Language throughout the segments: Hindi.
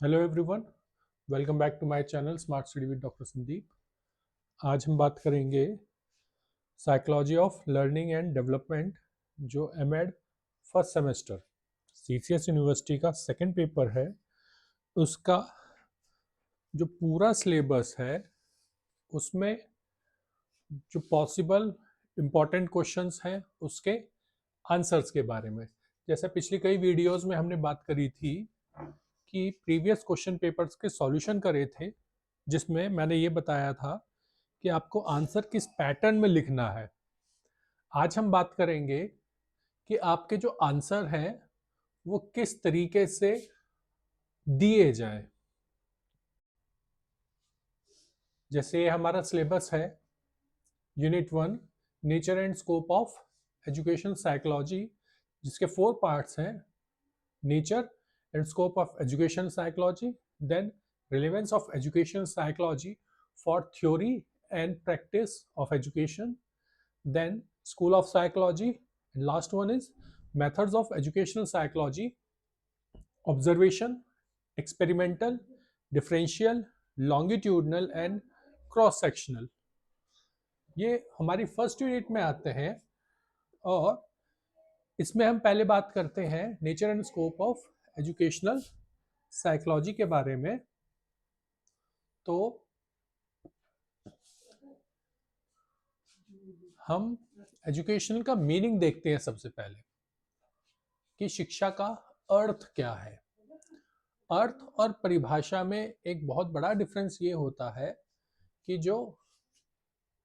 Hello everyone, welcome back to my channel smart study with doctor Sandeep. आज हम बात करेंगे psychology of learning and development, जो MEd first semester CCS university का सेकंड पेपर है। उसका जो पूरा सिलेबस है उसमें जो पॉसिबल इम्पोर्टेंट क्वेश्चंस हैं उसके आंसर्स के बारे में। जैसे पिछली कई वीडियोस में हमने बात करी थी कि प्रीवियस क्वेश्चन पेपर्स के सॉल्यूशन करे थे, जिसमें मैंने ये बताया था कि आपको आंसर किस पैटर्न में लिखना है। आज हम बात करेंगे कि आपके जो आंसर हैं वो किस तरीके से दिए जाएं। जैसे ये हमारा सिलेबस है, unit 1 nature and scope of education psychology, जिसके 4 पार्ट्स हैं। Nature and scope of education psychology, then relevance of education psychology for theory and practice of education, then school of psychology, and last one is methods of educational psychology: observation, experimental, differential, longitudinal and cross sectional। ये हमारी फर्स्ट यूनिट में आते हैं और इसमें हम पहले बात करते हैं nature and scope of educational psychology के बारे में। तो हम एजुकेशन का मीनिंग देखते हैं सबसे पहले कि शिक्षा का अर्थ क्या है। अर्थ और परिभाषा में एक बहुत बड़ा डिफरेंस ये होता है कि जो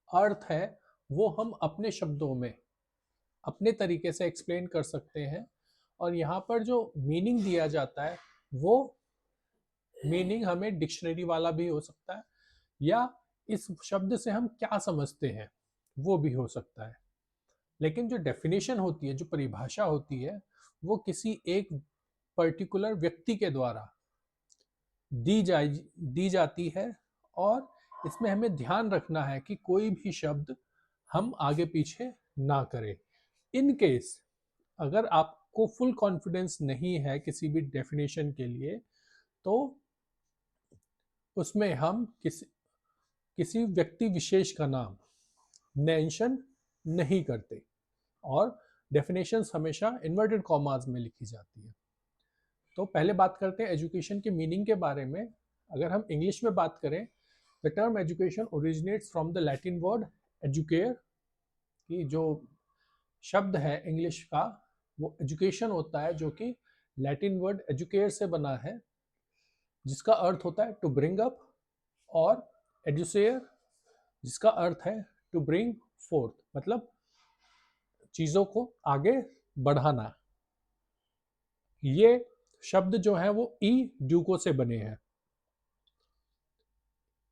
अर्थ है वो हम अपने शब्दों में अपने तरीके से एक्सप्लेन कर सकते हैं, और यहाँ पर जो मीनिंग दिया जाता है वो मीनिंग हमें डिक्शनरी वाला भी हो सकता है, या इस शब्द से हम क्या समझते हैं वो भी हो सकता है। लेकिन जो डेफिनेशन होती है, जो परिभाषा होती है, वो किसी एक पर्टिकुलर व्यक्ति के द्वारा दी जाती है, और इसमें हमें ध्यान रखना है कि कोई भी शब्द हम आगे पीछे ना करें। इन केस अगर आपको फुल कॉन्फिडेंस नहीं है किसी भी डेफिनेशन के लिए, तो उसमें हम किसी व्यक्ति विशेष का नाम मेंशन नहीं करते, और डेफिनेशंस हमेशा इन्वर्टेड कॉमास में लिखी जाती है। तो पहले बात करते हैं एजुकेशन के मीनिंग के बारे में। अगर हम इंग्लिश में बात करें, the term education originates from the Latin word educare, की जो शब्द है इंग्लिश का वो एजुकेशन होता है, जो कि लैटिन वर्ड एजुकेयर से बना है, जिसका अर्थ होता है टू ब्रिंग अप, और एडुसेयर जिसका अर्थ है टू ब्रिंग फोर्थ, मतलब चीज़ों को आगे बढ़ाना। ये शब्द जो है वो ई ड्यूको से बने हैं।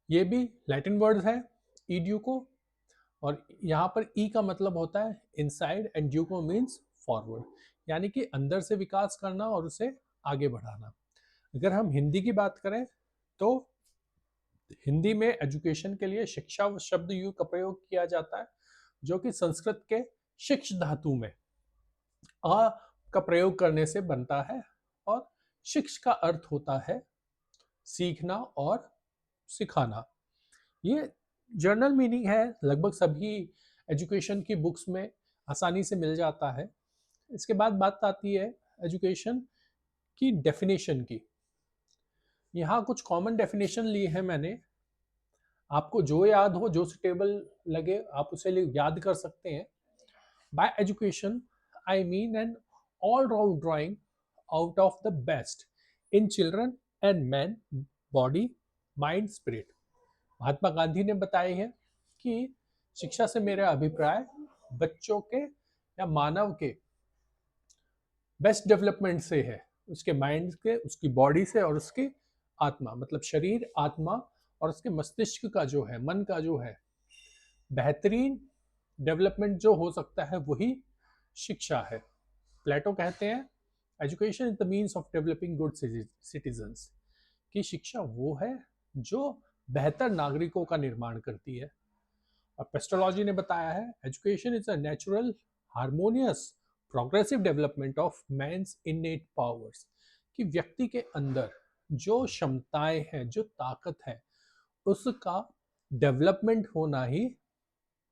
ये भी लैटिन वर्ड है ई ड्यूको, और यहाँ पर ई का मतलब होता है इनसाइड एंड ड्यूको मीन्स फॉरवर्ड, यानी कि अंदर से विकास करना और उसे आगे बढ़ाना। अगर हम हिंदी की बात करें तो हिंदी में एजुकेशन के लिए शिक्षा शब्द यू का प्रयोग किया जाता है, जो कि संस्कृत के शिक्ष धातु में आ का प्रयोग करने से बनता है, और शिक्ष का अर्थ होता है सीखना और सिखाना। ये जर्नल मीनिंग है, लगभग सभी एजुकेशन की बुक्स में आसानी से मिल जाता है। इसके बाद बात आती है एजुकेशन की डेफिनेशन की। यहाँ कुछ कॉमन डेफिनेशन ली है मैंने, आपको जो याद हो, जो सुटेबल लगे आप उसे याद कर सकते हैं। By education I mean an all round drawing out of the best in children and man, body, mind, spirit. Mahatma Gandhi ने बताया है कि शिक्षा से मेरा अभिप्राय बच्चों के या मानव के बेस्ट डेवलपमेंट से है, उसके माइंड के, उसकी बॉडी से, और उसकी आत्मा, मतलब शरीर, आत्मा और उसके मस्तिष्क का जो है, मन का जो है बेहतरीन डेवलपमेंट जो हो सकता है वही शिक्षा है। प्लेटो कहते हैं education is the means of developing good citizens, कि शिक्षा वो है जो बेहतर नागरिकों का निर्माण करती है। और पेस्टोलॉजी ने बताया है education is a natural, harmonious, progressive development of man's innate powers, कि व्यक्ति के अंदर जो क्षमताएं हैं, जो ताकत है, उसका डेवलपमेंट होना ही,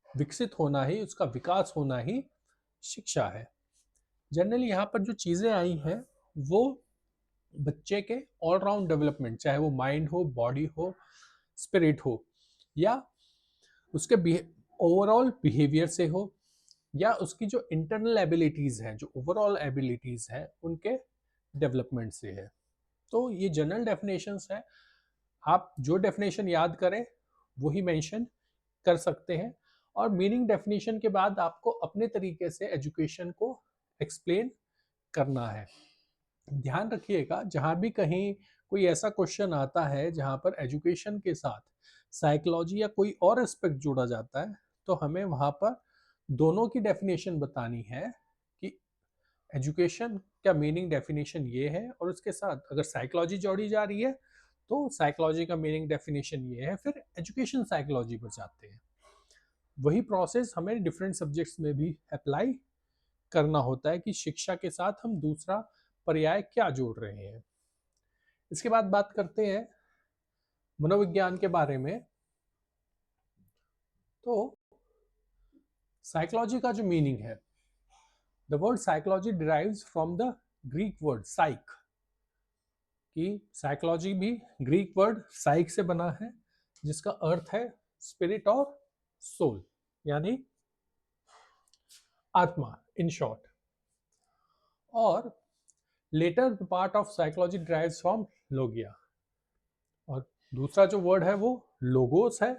विकसित होना ही, उसका विकास होना ही शिक्षा है। जनरली यहाँ पर जो चीज़ें आई हैं वो बच्चे के ऑलराउंड डेवलपमेंट, चाहे वो माइंड हो, बॉडी हो, स्पिरिट हो, या उसके ओवरऑल बिहेवियर से हो, या उसकी जो इंटरनल एबिलिटीज़ हैं, जो ओवरऑल एबिलिटीज़ हैं, उनके डेवलपमेंट से है। तो ये जनरल डेफिनेशंस है, आप जो डेफिनेशन याद करें वही मेंशन कर सकते हैं, और मीनिंग डेफिनेशन के बाद आपको अपने तरीके से एजुकेशन को एक्सप्लेन करना है। ध्यान रखिएगा, जहाँ भी कहीं कोई ऐसा क्वेश्चन आता है जहाँ पर एजुकेशन के साथ साइकोलॉजी या कोई और एस्पेक्ट जोड़ा जाता है, तो हमें वहाँ पर दोनों की डेफिनेशन बतानी है कि एजुकेशन का मीनिंग डेफिनेशन ये है, और उसके साथ अगर साइकोलॉजी जोड़ी जा रही है तो साइकोलॉजी का मीनिंग डेफिनेशन ये है, फिर एजुकेशन साइकोलॉजी पर जाते हैं। वही प्रोसेस हमें डिफरेंट सब्जेक्ट्स में भी अप्लाई करना होता है कि शिक्षा के साथ हम दूसरा पर्याय क्या जोड़ रहे हैं। इसके बाद बात करते हैं मनोविज्ञान के बारे में। तो साइकोलॉजी का जो मीनिंग है, the word psychology derives from the Greek word psyche, कि साइकोलॉजी भी ग्रीक वर्ड साइक से बना है, जिसका अर्थ है स्पिरिट और सोल, यानी आत्मा इन शॉर्ट। और latter part of psychology derives from logia, और दूसरा जो वर्ड है वो लोगोस है,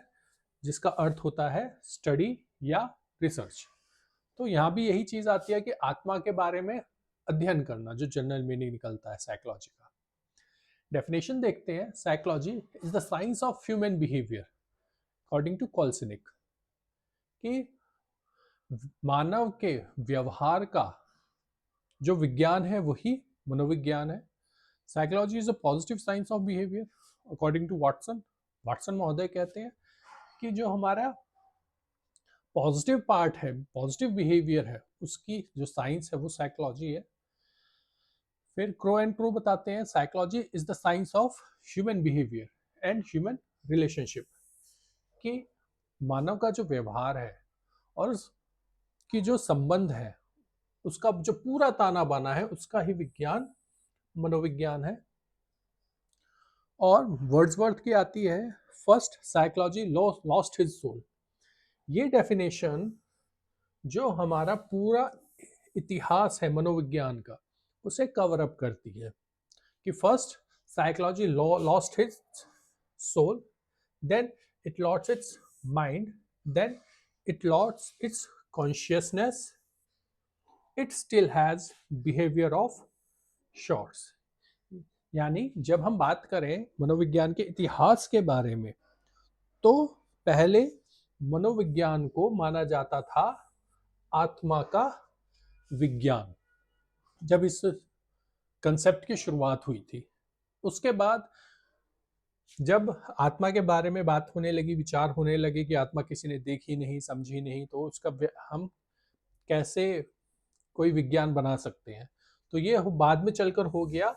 जिसका अर्थ होता है स्टडी या रिसर्च। तो यहाँ भी यही चीज आती है कि आत्मा के बारे में अध्ययन करना, जो जनरल मीनिंग निकलता है साइकोलॉजी का। डेफिनेशन देखते हैं, psychology is the science of human behaviour according to Kolesnik, कि मानव के व्यवहार का जो विज्ञान है वही मनोविज्ञान है। Psychology is a positive science of behaviour according to Watson. Watson महोदय कहते हैं कि जो हमारा पॉजिटिव पार्ट है, पॉजिटिव बिहेवियर है, उसकी जो साइंस है वो साइकोलॉजी है। फिर क्रो एंड क्रो बताते हैं, psychology is the science of human behaviour and human relationship, कि मानव का जो व्यवहार है और उसकी जो संबंध है, उसका जो पूरा ताना बाना है, उसका ही विज्ञान मनोविज्ञान है। और वर्ड्सवर्थ की आती है, first psychology lost his soul. ये डेफिनेशन जो हमारा पूरा इतिहास है मनोविज्ञान का, उसे कवर अप करती है, कि first psychology lost his soul, then it lost its mind, then it lost its consciousness, it still has behaviour of sorts. यानी जब हम बात करें मनोविज्ञान के इतिहास के बारे में, तो पहले मनोविज्ञान को माना जाता था आत्मा का विज्ञान, जब इस कंसेप्ट की शुरुआत हुई थी। उसके बाद जब आत्मा के बारे में बात होने लगी, विचार होने लगे कि आत्मा किसी ने देखी नहीं, समझी नहीं, तो उसका हम कैसे कोई विज्ञान बना सकते हैं, तो ये बाद में चलकर हो गया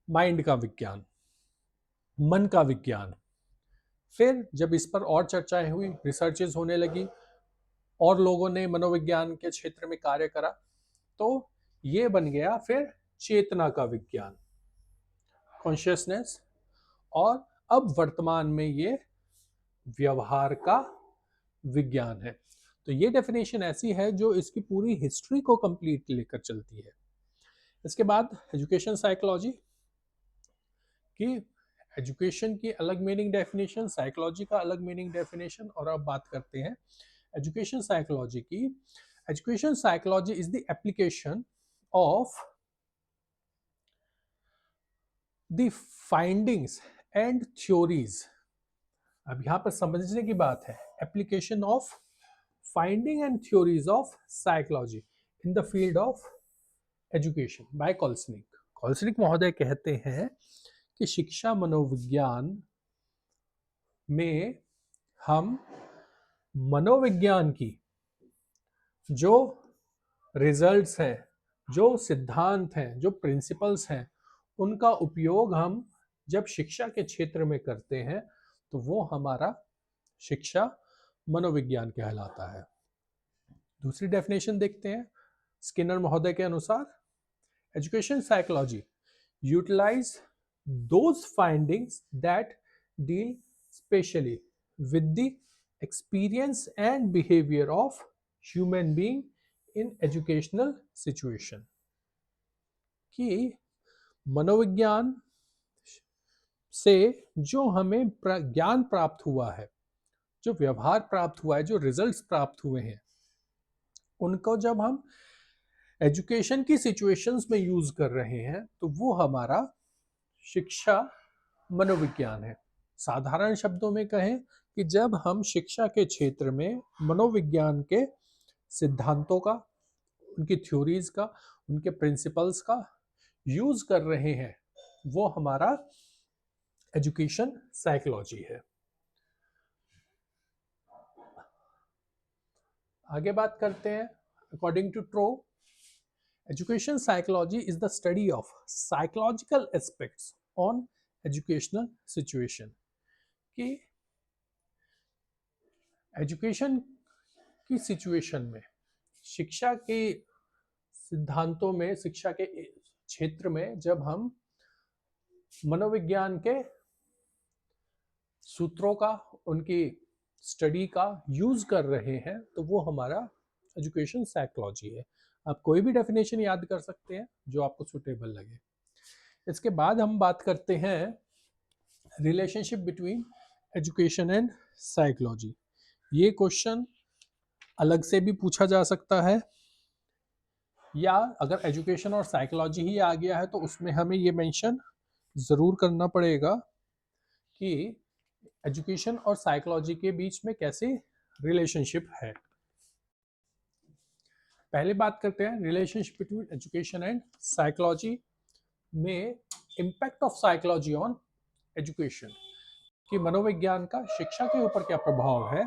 माइंड का विज्ञान, मन का विज्ञान। फिर जब इस पर और चर्चाएं हुई, रिसर्चेज होने लगी, और लोगों ने मनोविज्ञान के क्षेत्र में कार्य करा, तो ये बन गया फिर चेतना का विज्ञान, कॉन्शियसनेस। और अब वर्तमान में ये व्यवहार का विज्ञान है। तो ये डेफिनेशन ऐसी है जो इसकी पूरी हिस्ट्री को कंप्लीट लेकर चलती है। इसके बाद एजुकेशन साइकोलॉजी, की एजुकेशन की अलग मीनिंग डेफिनेशन, साइकोलॉजी का अलग मीनिंग डेफिनेशन। और अब बात करते हैं एजुकेशन साइकोलॉजी की। Education psychology is the application of the findings and theories. अब यहां पर समझने की बात है, application of finding and theories of psychology in the field of education by Kolesnik. Kolesnik महोदय कहते हैं कि शिक्षा मनोविज्ञान में हम मनोविज्ञान की जो रिजल्ट्स हैं, जो सिद्धांत हैं, जो प्रिंसिपल्स हैं, उनका उपयोग हम जब शिक्षा के क्षेत्र में करते हैं तो वो हमारा शिक्षा मनोविज्ञान कहलाता है। दूसरी डेफिनेशन देखते हैं स्किनर महोदय के अनुसार, education psychology utilise those findings that deal specially with the experience and behaviour of human being in educational situation. कि मनोविज्ञान से जो हमें ज्ञान प्राप्त हुआ है, जो व्यवहार प्राप्त हुआ है, जो रिजल्ट्स प्राप्त हुए हैं, उनको जब हम एजुकेशन की सिचुएशंस में यूज कर रहे हैं तो वो हमारा शिक्षा मनोविज्ञान है। साधारण शब्दों में कहें कि जब हम शिक्षा के क्षेत्र में मनोविज्ञान के सिद्धांतों का, उनकी थ्योरीज का, उनके प्रिंसिपल्स का यूज कर रहे हैं, वो हमारा एजुकेशन साइकोलॉजी है। आगे बात करते हैं। According to Trow, education psychology is the study of psychological aspects on educational situation. कि एजुकेशन की सिचुएशन में, शिक्षा के सिद्धांतों में, शिक्षा के क्षेत्र में जब हम मनोविज्ञान के सूत्रों का, उनकी स्टडी का यूज कर रहे हैं तो वो हमारा एजुकेशन साइकोलॉजी है। आप कोई भी डेफिनेशन याद कर सकते हैं जो आपको सुटेबल लगे। इसके बाद हम बात करते हैं relationship between education and psychology. ये क्वेश्चन अलग से भी पूछा जा सकता है, या अगर एजुकेशन और साइकोलॉजी ही आ गया है तो उसमें हमें ये मेंशन ज़रूर करना पड़ेगा कि एजुकेशन और साइकोलॉजी के बीच में कैसे रिलेशनशिप है। पहले बात करते हैं relationship between education and psychology में impact of psychology on education, कि मनोविज्ञान का शिक्षा के ऊपर क्या प्रभाव है।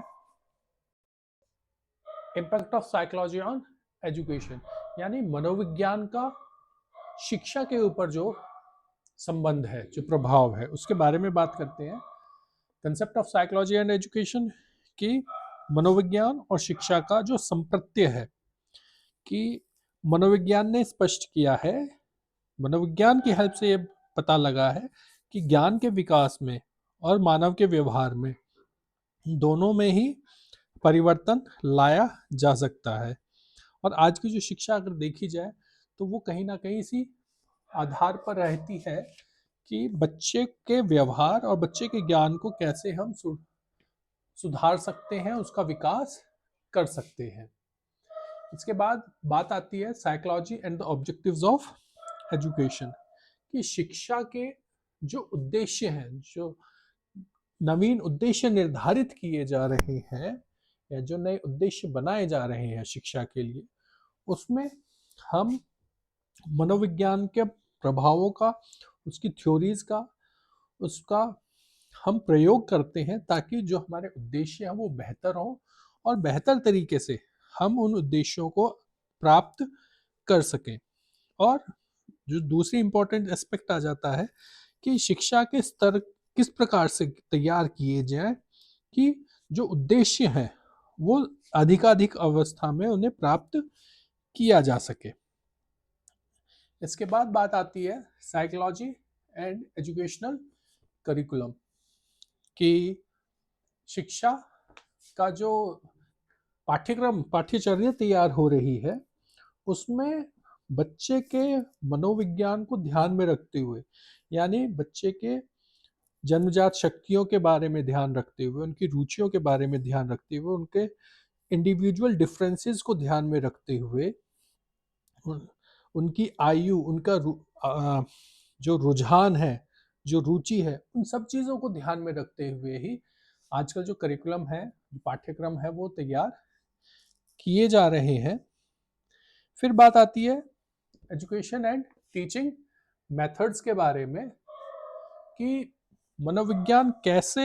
Impact of psychology on education यानी मनोविज्ञान का शिक्षा के ऊपर जो संबंध है, जो प्रभाव है, उसके बारे में बात करते हैं। Concept of psychology and education की मनोविज्ञान और शिक्षा का जो संप्रत्य है, कि मनोविज्ञान ने स्पष्ट किया है, मनोविज्ञान की हेल्प से ये पता लगा है कि ज्ञान के विकास में और मानव के व्यवहार में, दोनों में ही परिवर्तन लाया जा सकता है। और आज की जो शिक्षा अगर देखी जाए तो वो कहीं ना कहीं इसी आधार पर रहती है कि बच्चे के व्यवहार और बच्चे के ज्ञान को कैसे हम सुधार सकते हैं, उसका विकास कर सकते हैं। इसके बाद बात आती है psychology and the objectives of education, कि शिक्षा के जो उद्देश्य हैं, जो नवीन उद्देश्य निर्धारित किए जा रहे हैं या जो नए उद्देश्य बनाए जा रहे हैं शिक्षा के लिए, उसमें हम मनोविज्ञान के प्रभावों का, उसकी थ्योरीज का, उसका हम प्रयोग करते हैं ताकि जो हमारे उद्देश्य हैं वो बेहतर हों और बेहतर तरीके से हम उन उद्देश्यों को प्राप्त कर सकें। और जो दूसरी इंपॉर्टेंट एस्पेक्ट आ जाता है कि शिक्षा के स्तर किस प्रकार से तैयार किए जाए कि जो उद्देश्य हैं वो अधिकाधिक अवस्था में उन्हें प्राप्त किया जा सके। इसके बाद बात आती है साइकोलॉजी एंड एजुकेशनल करिकुलम, कि शिक्षा का जो पाठ्यक्रम, पाठ्यचर्या तैयार हो रही है उसमें बच्चे के मनोविज्ञान को ध्यान में रखते हुए, यानी बच्चे के जन्मजात शक्तियों के बारे में ध्यान रखते हुए, उनकी रुचियों के बारे में ध्यान रखते हुए, उनके इंडिविजुअल डिफरेंसेस को ध्यान में रखते हुए, उनकी आयु, उनका जो रुझान है, जो रुचि है, उन सब चीज़ों को ध्यान में रखते हुए ही आजकल जो करिकुलम है, जो पाठ्यक्रम है, वो तैयार किए जा रहे हैं। फिर बात आती है एजुकेशन एंड टीचिंग मेथड्स के बारे में, कि मनोविज्ञान कैसे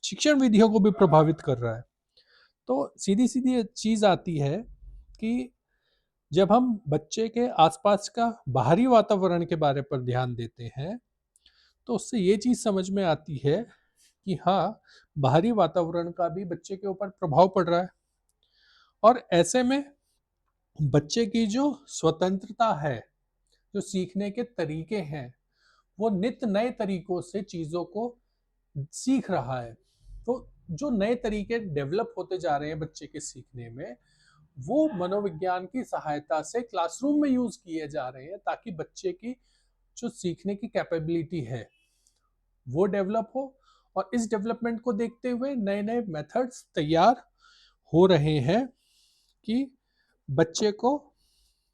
शिक्षण विधियों को भी प्रभावित कर रहा है। तो सीधी सीधी चीज़ आती है कि जब हम बच्चे के आसपास का बाहरी वातावरण के बारे पर ध्यान देते हैं, तो उससे ये चीज़ समझ में आती है कि हाँ, बाहरी वातावरण का भी बच्चे के ऊपर प्रभाव पड़ रहा है। और ऐसे में बच्चे की जो स्वतंत्रता है, जो सीखने के तरीके हैं, वो नित नए तरीकों से चीज़ों को सीख रहा है। तो जो नए तरीके डेवलप होते जा रहे हैं बच्चे के सीखने में, वो मनोविज्ञान की सहायता से क्लासरूम में यूज़ किए जा रहे हैं, ताकि बच्चे की जो सीखने की कैपेबिलिटी है, वो डेवलप हो। और इस डेवलपमेंट को देखते हुए नए-नए मेथड्स तैयार हो रहे हैं कि बच्चे को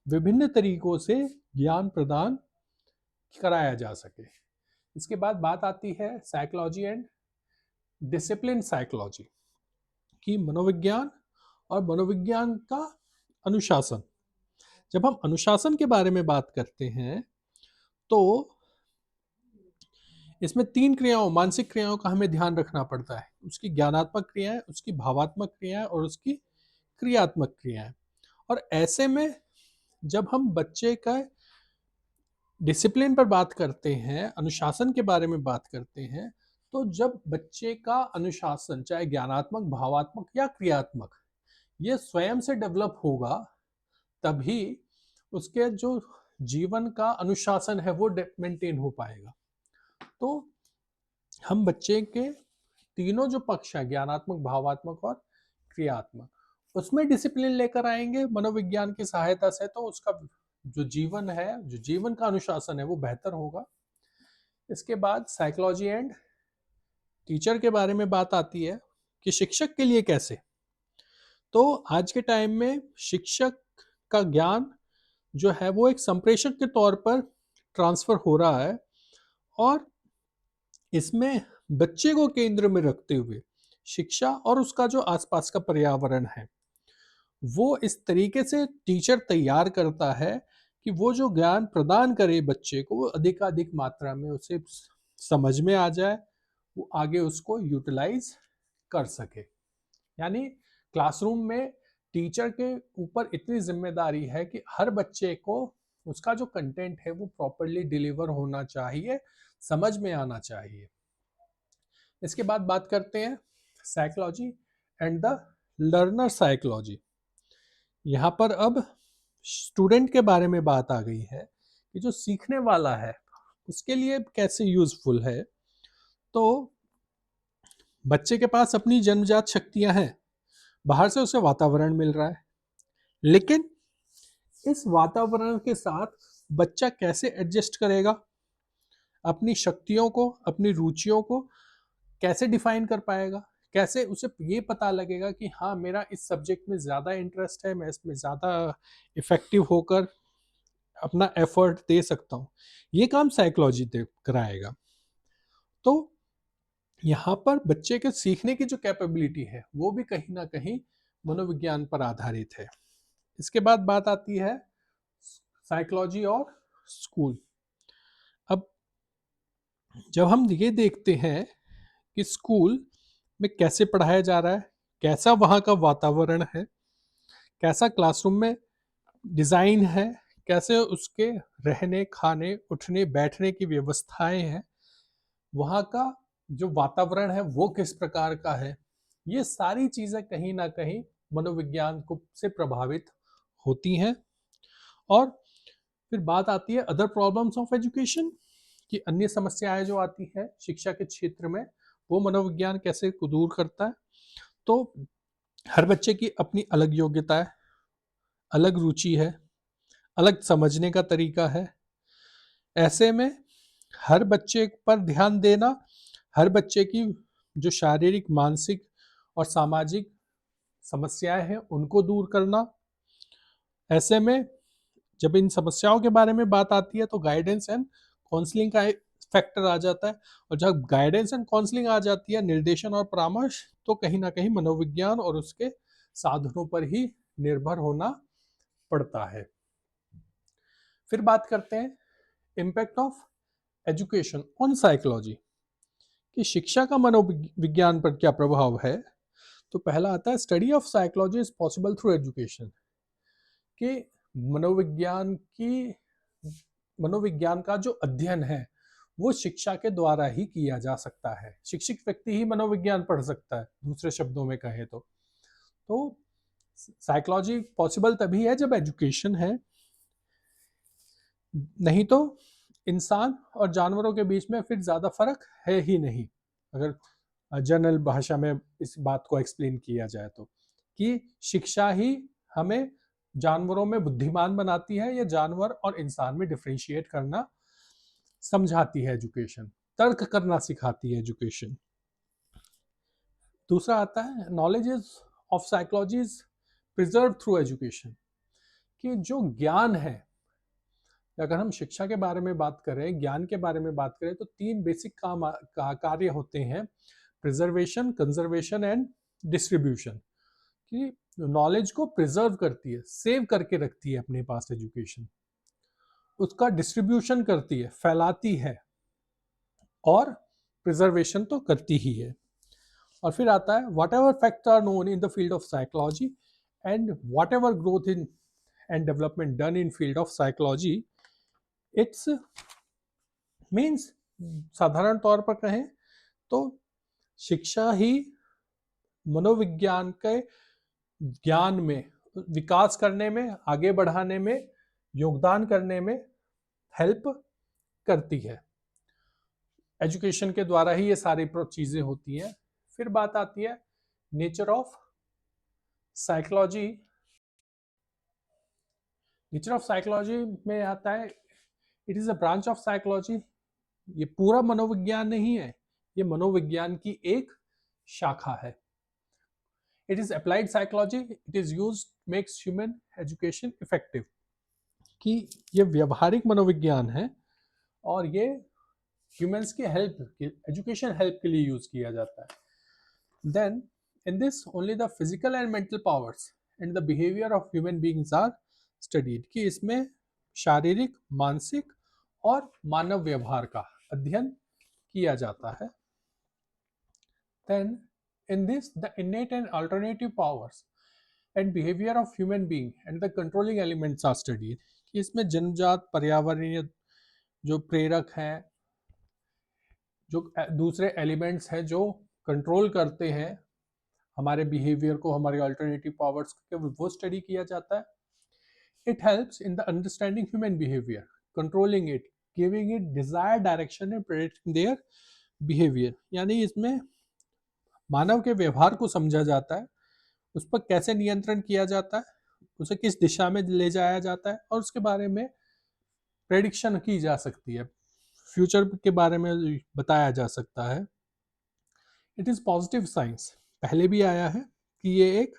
विभिन्न तरीकों से ज्ञान प्रदान कराया जा सके। इसके बाद बात आती है साइकोलॉजी एंड डिसिप्लिन साइकोलॉजी की, मनोविज्ञान और मनोविज्ञान का अनुशासन। जब हम अनुशासन के बारे में बात करते हैं, तो इसमें 3 क्रियाओं, मानसिक क्रियाओं का हमें ध्यान रखना पड़ता है। उसकी ज्ञानात्मक क्रियाएँ, उसकी भावात्मक क्रियाएँ और उसकी क्रियात्मक क्रियाएँ। और ऐसे में जब हम बच्चे का डिसिप्लिन पर बात करते हैं, अनुशासन के बारे में बात करते हैं, तो जब बच्चे का अनुशासन चाहे ज्ञानात्मक, भावात्मक या क्रियात्मक, ये स्वयं से डेवलप होगा, तभी उसके जो जीवन का अनुशासन है वो मेंटेन हो पाएगा। तो हम बच्चे के तीनों जो पक्ष है, ज्ञानात्मक, भावात्मक और क्रियात्मक, उसमें डिसिप्लिन लेकर आएंगे मनोविज्ञान की सहायता से, तो उसका जो जीवन है, जो जीवन का अनुशासन है, वो बेहतर होगा। इसके बाद साइकोलॉजी एंड टीचर के बारे में बात आती है कि शिक्षक के लिए कैसे। तो आज के टाइम में शिक्षक का ज्ञान जो है वो एक संप्रेषक के तौर पर ट्रांसफर हो रहा है, और इसमें बच्चे को केंद्र में रखते हुए शिक्षा और उसका जो आसपास का पर्यावरण है, वो इस तरीके से टीचर तैयार करता है कि वो जो ज्ञान प्रदान करे बच्चे को, वो अधिकाधिक मात्रा में उसे समझ में आ जाए, वो आगे उसको यूटिलाइज कर सके। यानी क्लासरूम में टीचर के ऊपर इतनी जिम्मेदारी है कि हर बच्चे को उसका जो कंटेंट है वो प्रॉपरली डिलीवर होना चाहिए, समझ में आना चाहिए। इसके बाद बात करते हैं psychology and the learner psychology. यहाँ पर अब स्टूडेंट के बारे में बात आ गई है कि जो सीखने वाला है उसके लिए कैसे यूजफुल है। तो बच्चे के पास अपनी जन्मजात शक्तियां हैं, बाहर से उसे वातावरण मिल रहा है, लेकिन इस वातावरण के साथ बच्चा कैसे एडजस्ट करेगा, अपनी शक्तियों को, अपनी रुचियों को कैसे डिफाइन कर पाएगा, कैसे उसे ये पता लगेगा कि हाँ, मेरा इस सब्जेक्ट में ज़्यादा इंटरेस्ट है, मैं इसमें ज़्यादा इफेक्टिव होकर अपना एफर्ट दे सकता हूँ। ये काम साइकोलॉजी दे कराएगा। तो यहाँ पर बच्चे के सीखने की जो कैपेबिलिटी है वो भी कहीं ना कहीं मनोविज्ञान पर आधारित है। इसके बाद बात आती है साइकोलॉजी और स्कूल। अब जब हम ये देखते हैं कि स्कूल में कैसे पढ़ाया जा रहा है, कैसा वहाँ का वातावरण है, कैसा क्लासरूम में डिज़ाइन है, कैसे उसके रहने, खाने, उठने, बैठने की व्यवस्थाएं हैं, वहाँ का जो वातावरण है वो किस प्रकार का है, ये सारी चीज़ें कहीं ना कहीं मनोविज्ञान को से प्रभावित होती हैं। और फिर बात आती है अदर प्रॉब्लम्स ऑफ एजुकेशन, कि अन्य समस्याएं जो आती है शिक्षा के क्षेत्र में, वो मनोविज्ञान कैसे दूर करता है। तो हर बच्चे की अपनी अलग योग्यता है, अलग रुचि है, अलग समझने का तरीका है। ऐसे में हर बच्चे पर ध्यान देना, हर बच्चे की जो शारीरिक, मानसिक और सामाजिक समस्याएं हैं उनको दूर करना। ऐसे में जब इन समस्याओं के बारे में बात आती है तो गाइडेंस एंड काउंसलिंग का एक फैक्टर आ जाता है। और जब गाइडेंस एंड काउंसलिंग आ जाती है, निर्देशन और परामर्श, तो कहीं ना कहीं मनोविज्ञान और उसके साधनों पर ही निर्भर होना पड़ता है। फिर बात करते हैं impact of education on psychology, कि शिक्षा का मनोविज्ञान पर क्या प्रभाव है। तो पहला आता है study of psychology is possible through education, कि मनोविज्ञान का जो अध्ययन है वो शिक्षा के द्वारा ही किया जा सकता है। शिक्षित व्यक्ति ही मनोविज्ञान पढ़ सकता है, दूसरे शब्दों में कहें तो साइकोलॉजी पॉसिबल तभी है जब एजुकेशन है, नहीं तो इंसान और जानवरों के बीच में फिर ज़्यादा फर्क है ही नहीं। अगर जनरल भाषा में इस बात को एक्सप्लेन किया जाए तो, कि शिक्षा ही हमें जानवरों में बुद्धिमान बनाती है या जानवर और इंसान में डिफरेंशिएट करना समझाती है एजुकेशन, तर्क करना सिखाती है एजुकेशन। दूसरा आता है knowledge is of psychology is preserve through education, कि जो ज्ञान है, अगर हम शिक्षा के बारे में बात करें, ज्ञान के बारे में बात करें, तो तीन बेसिक कार्य होते हैं, प्रिजर्वेशन, कंजर्वेशन एंड डिस्ट्रीब्यूशन। कि नॉलेज को प्रिजर्व करती है, सेव करके रखती है अपने पास एजुकेशन, उसका डिस्ट्रीब्यूशन करती है, फैलाती है, और प्रिजर्वेशन तो करती ही है। और फिर आता है whatever facts are known in the field of psychology and whatever growth in and development done in field of psychology, its means, साधारण तौर पर कहें तो शिक्षा ही मनोविज्ञान के ज्ञान में विकास करने में, आगे बढ़ाने में, योगदान करने में हेल्प करती है। एजुकेशन के द्वारा ही ये सारी चीजें होती हैं। फिर बात आती है nature of psychology. Nature of psychology में आता है it is a branch of psychology. ये पूरा मनोविज्ञान नहीं है, ये मनोविज्ञान की एक शाखा है। It is applied psychology, it is used makes human education effective, कि ये व्यवहारिक मनोविज्ञान है और ये ह्यूमंस की हेल्प, एजुकेशन हेल्प के लिए यूज किया जाता है। Then in this only the physical and mental powers and the behaviour of human beings are studied, कि इसमें शारीरिक, मानसिक और मानव व्यवहार का अध्ययन किया जाता है। Then in this the innate and alternative powers and behavior of human being and the controlling elements are studied, कि इसमें जन्मजात, पर्यावरणीय जो प्रेरक हैं, जो दूसरे एलिमेंट्स हैं जो कंट्रोल करते हैं हमारे बिहेवियर को, हमारे अल्टरनेटिव पावर्स को, वो स्टडी किया जाता है। It helps in the understanding human behaviour, controlling it, giving it desired direction and predicting their behaviour, यानी इसमें मानव के व्यवहार को समझा जाता है, उस पर कैसे नियंत्रण किया जाता है, उसे किस दिशा में ले जाया जाता है, और उसके बारे में प्रेडिक्शन की जा सकती है, फ्यूचर के बारे में बताया जा सकता है। इट इज़ पॉजिटिव साइंस, पहले भी आया है कि ये एक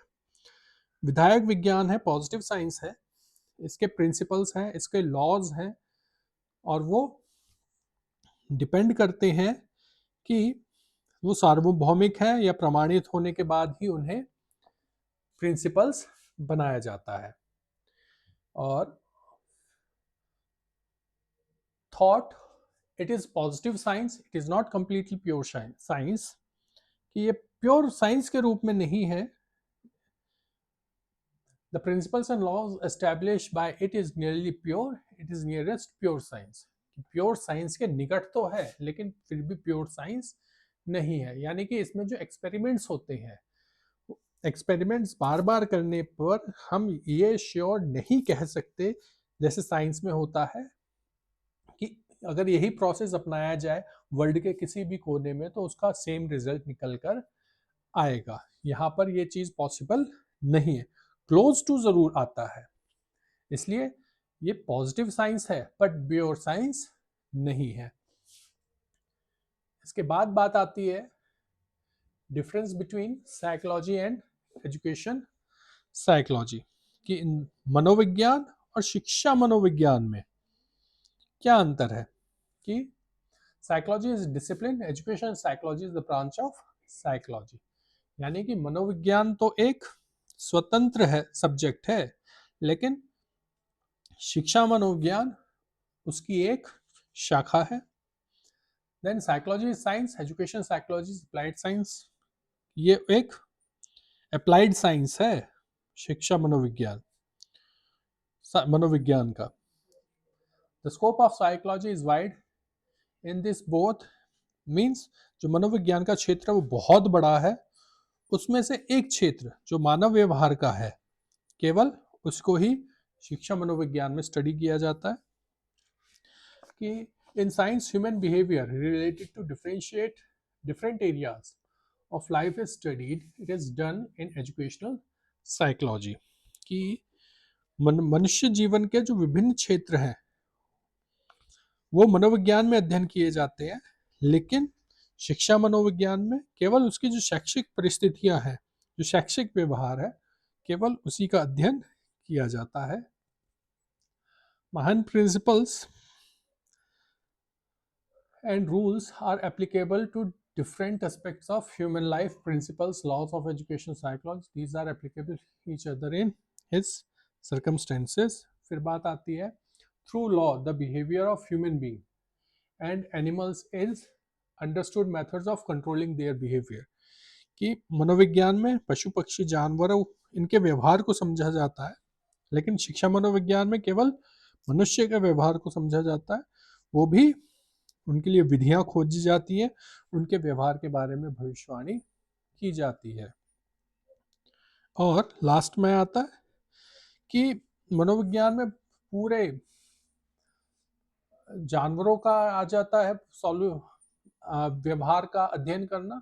विधायक विज्ञान है, पॉजिटिव साइंस है, इसके प्रिंसिपल्स हैं, इसके लॉज हैं, और वो डिपेंड करते हैं कि वो सार्वभौमिक है या प्रमाणित होने के बाद ही उन्हें प्रिंसिपल्स बनाया जाता है। और thought, it is positive science, it is not completely pure science, कि ये प्योर साइंस के रूप में नहीं है। The principles and laws establish by it is nearly pure, it is nearest pure science, pure science के निकट तो है लेकिन फिर भी प्योर साइंस नहीं है। यानी कि इसमें जो एक्सपेरिमेंट्स होते हैं, एक्सपेरिमेंट्स बार बार करने पर हम ये श्योर नहीं कह सकते, जैसे साइंस में होता है कि अगर यही प्रोसेस अपनाया जाए वर्ल्ड के किसी भी कोने में तो उसका सेम रिजल्ट निकल कर आएगा। यहाँ पर ये चीज़ पॉसिबल नहीं है, क्लोज टू ज़रूर आता है। इसलिए ये पॉजिटिव साइंस है बट प्योर साइंस नहीं है। इसके बाद बात आती है difference between psychology and education psychology, कि मनोविज्ञान और शिक्षा मनोविज्ञान में क्या अंतर है। कि psychology is discipline, education psychology is the branch of psychology, यानी कि मनोविज्ञान तो एक स्वतंत्र है, सब्जेक्ट है, लेकिन शिक्षा मनोविज्ञान उसकी एक शाखा है। Then psychology is science, education psychology is applied science, ये एक अप्लाइड साइंस है शिक्षा मनोविज्ञान। मनोविज्ञान का। The scope of psychology is wide in this both means जो मनोविज्ञान का क्षेत्र है वो बहुत बड़ा है, उसमें से एक क्षेत्र जो मानव व्यवहार का है केवल उसको ही शिक्षा मनोविज्ञान में स्टडी किया जाता है। कि in science human behavior related to differentiate different areas of life is studied, it is done in educational psychology। कि मनुष्य जीवन के जो विभिन्न क्षेत्र हैं वो मनोविज्ञान में अध्ययन किए जाते हैं, लेकिन शिक्षा मनोविज्ञान में केवल उसकी जो शैक्षिक परिस्थितियां हैं, जो शैक्षिक व्यवहार है, केवल उसी का अध्ययन किया जाता है। महान principles and rules are applicable to different aspects of human life. Principles, laws of education psychology, these are applicable to each other in his circumstances। फिर बात आती है through law the behavior of human being and animals is understood methods of controlling their behavior। कि मनोविज्ञान में पशु पक्षी जानवरों इनके व्यवहार को समझा जाता है, लेकिन शिक्षा मनोविज्ञान में केवल मनुष्य के व्यवहार को समझा जाता है, वो भी उनके लिए विधियां खोजी जाती हैं, उनके व्यवहार के बारे में भविष्यवाणी की जाती है। और लास्ट में आता है कि मनोविज्ञान में पूरे जानवरों का आ जाता है व्यवहार का अध्ययन करना,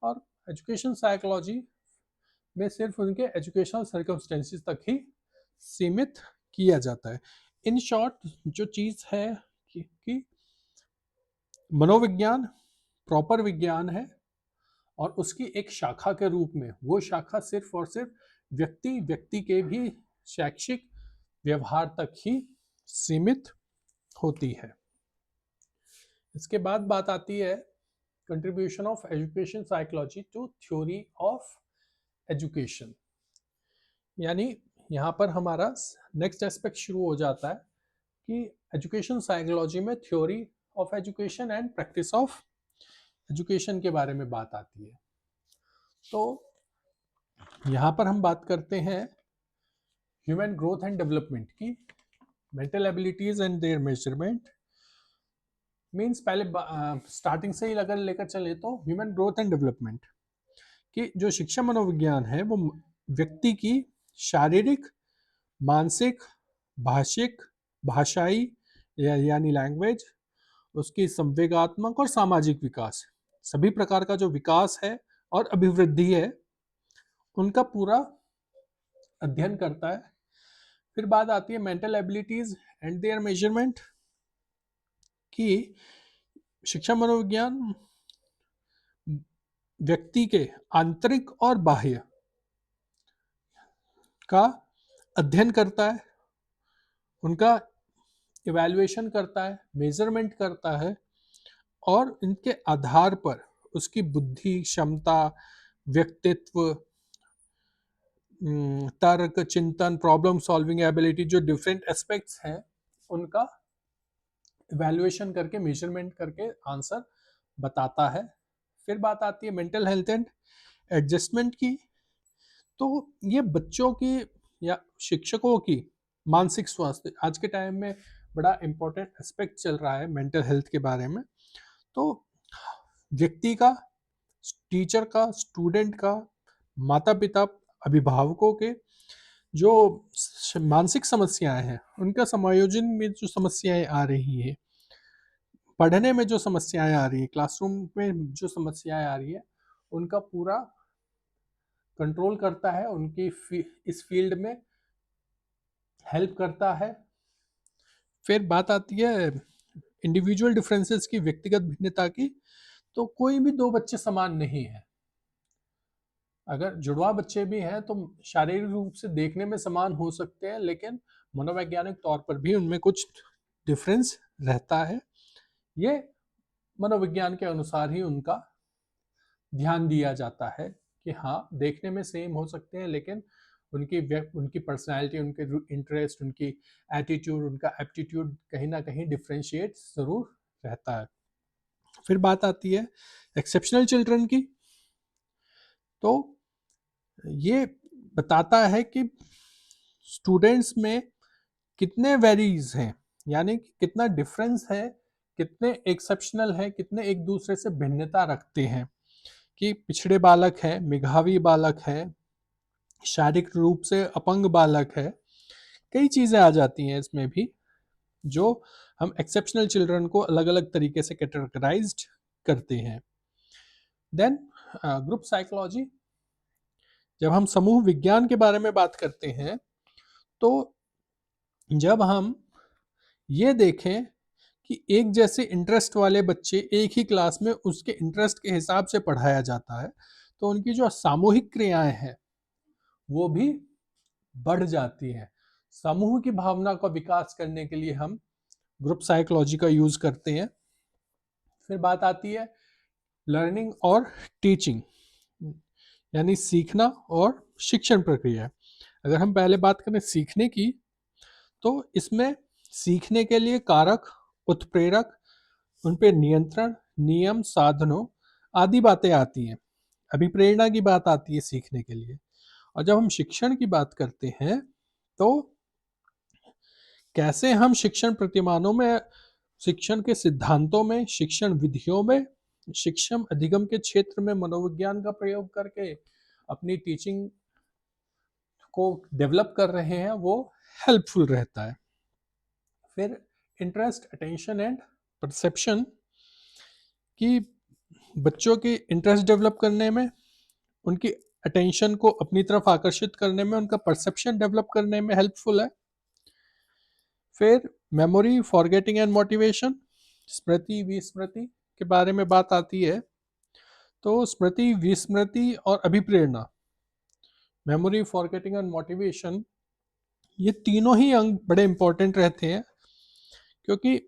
और एजुकेशन साइकोलॉजी में सिर्फ उनके एजुकेशनल सर्कमस्टेंसेस तक ही सीमित किया जाता है। इन शॉर्ट जो चीज़ है कि मनोविज्ञान प्रॉपर विज्ञान है और उसकी एक शाखा के रूप में वो शाखा सिर्फ और सिर्फ व्यक्ति के भी शैक्षिक व्यवहार तक ही सीमित होती है। इसके बाद बात आती है contribution of education psychology to theory of education. यानी यहाँ पर हमारा नेक्स्ट एस्पेक्ट शुरू हो जाता है कि एजुकेशन साइकोलॉजी में theory of education and practice of education के बारे में बात आती है। तो यहाँ पर हम बात करते हैं ह्यूमन ग्रोथ एंड डेवलपमेंट की, mental abilities and there measurement. Means पहले स्टार्टिंग से ही अगर लेकर चले तो ह्यूमन ग्रोथ एंड डेवलपमेंट की जो शिक्षा मनोविज्ञान है वो व्यक्ति की शारीरिक, मानसिक, भाषिक, भाषाई यानी लैंग्वेज, उसकी संवेगात्मक और सामाजिक विकास, सभी प्रकार का जो विकास है और अभिवृद्धि है उनका पूरा अध्ययन करता है। फिर बात आती है mental abilities and there measurement की शिक्षा मनोविज्ञान व्यक्ति के आंतरिक और बाह्य का अध्ययन करता है, उनका इवैल्यूएशन करता है, मेजरमेंट करता है और इनके आधार पर उसकी बुद्धि, क्षमता, व्यक्तित्व, तर्क, चिंतन, प्रॉब्लम सॉल्विंग एबिलिटी, जो डिफरेंट एस्पेक्ट्स हैं उनका इवैल्यूएशन करके, मेजरमेंट करके आंसर बताता है। फिर बात आती है मेंटल हेल्थ एंड एडजस्टमेंट की। तो ये बच्चों की या शिक्षकों की मानसिक स्वास्थ्य आज के टाइम में बड़ा इम्पोर्टेंट एस्पेक्ट चल रहा है मेंटल हेल्थ के बारे में। तो व्यक्ति का, टीचर का, स्टूडेंट का, माता पिता, अभिभावकों के जो मानसिक समस्याएं हैं उनका समायोजन में जो समस्याएं आ रही है, पढ़ने में जो समस्याएं आ रही है, क्लासरूम में जो समस्याएं आ रही है, उनका पूरा कंट्रोल करता है, उनकी इस फील्ड में हेल्प करता है। फिर बात आती है इंडिविजुअल डिफरेंसेस की, व्यक्तिगत भिन्नता की। तो कोई भी दो बच्चे समान नहीं है। अगर जुड़वा बच्चे भी हैं तो शारीरिक रूप से देखने में समान हो सकते हैं, लेकिन मनोवैज्ञानिक तौर पर भी उनमें कुछ डिफरेंस रहता है। ये मनोविज्ञान के अनुसार ही उनका ध्यान दिया जाता है कि हाँ, देखने में सेम हो सकते हैं, लेकिन उनकी पर्सनैलिटी, उनके इंटरेस्ट, उनकी एटीट्यूड, उनका एप्टीट्यूड कहीं ना कहीं डिफ्रेंशिएट ज़रूर रहता है। फिर बात आती है एक्सेप्शनल चिल्ड्रन की। तो ये बताता है कि स्टूडेंट्स में कितने वेरीज हैं, यानी कि कितना डिफरेंस है, कितने एक्सेप्शनल है, कितने एक दूसरे से भिन्नता रखते हैं, कि पिछड़े बालक है, मेधावी बालक है, शारीरिक रूप से अपंग बालक है, कई चीजें आ जाती हैं इसमें भी, जो हम एक्सेप्शनल चिल्ड्रन को अलग अलग तरीके से कैटेगराइज्ड करते हैं। देन ग्रुप साइकोलॉजी, जब हम समूह विज्ञान के बारे में बात करते हैं, तो जब हम ये देखें कि एक जैसे इंटरेस्ट वाले बच्चे एक ही क्लास में उसके इंटरेस्ट के हिसाब से पढ़ाया जाता है, तो उनकी जो सामूहिक क्रियाएं हैं वो भी बढ़ जाती हैं। समूह की भावना का विकास करने के लिए हम ग्रुप साइकोलॉजी का यूज करते हैं। फिर बात आती है लर्निंग और टीचिंग, यानी सीखना और शिक्षण प्रक्रिया। अगर हम पहले बात करें सीखने की, तो इसमें सीखने के लिए कारक, उत्प्रेरक, उन पे नियंत्रण, नियम, साधनों आदि बातें आती हैं। अभिप्रेरणा की बात आती है सीखने के लिए। और जब हम शिक्षण की बात करते हैं, तो कैसे हम शिक्षण प्रतिमानों में, शिक्षण के सिद्धांतों में, शिक्षण विधियों में, शिक्षण अधिगम के क्षेत्र में मनोविज्ञान का प्रयोग करके अपनी टीचिंग को डेवलप कर रहे हैं, वो हेल्पफुल रहता है। फिर इंटरेस्ट, अटेंशन एंड परसेप्शन, कि बच्चों की इंटरेस्ट डेवलप करने में, उनकी अटेंशन को अपनी तरफ आकर्षित करने में, उनका परसेप्शन डेवलप करने में हेल्पफुल है। फिर मेमोरी, फॉरगेटिंग एंड मोटिवेशन, स्मृति विस्मृति के बारे में बात आती है। तो स्मृति, विस्मृति और अभिप्रेरणा, मेमोरी, फॉरगेटिंग एंड मोटिवेशन, ये तीनों ही अंग बड़े इंपॉर्टेंट रहते हैं, क्योंकि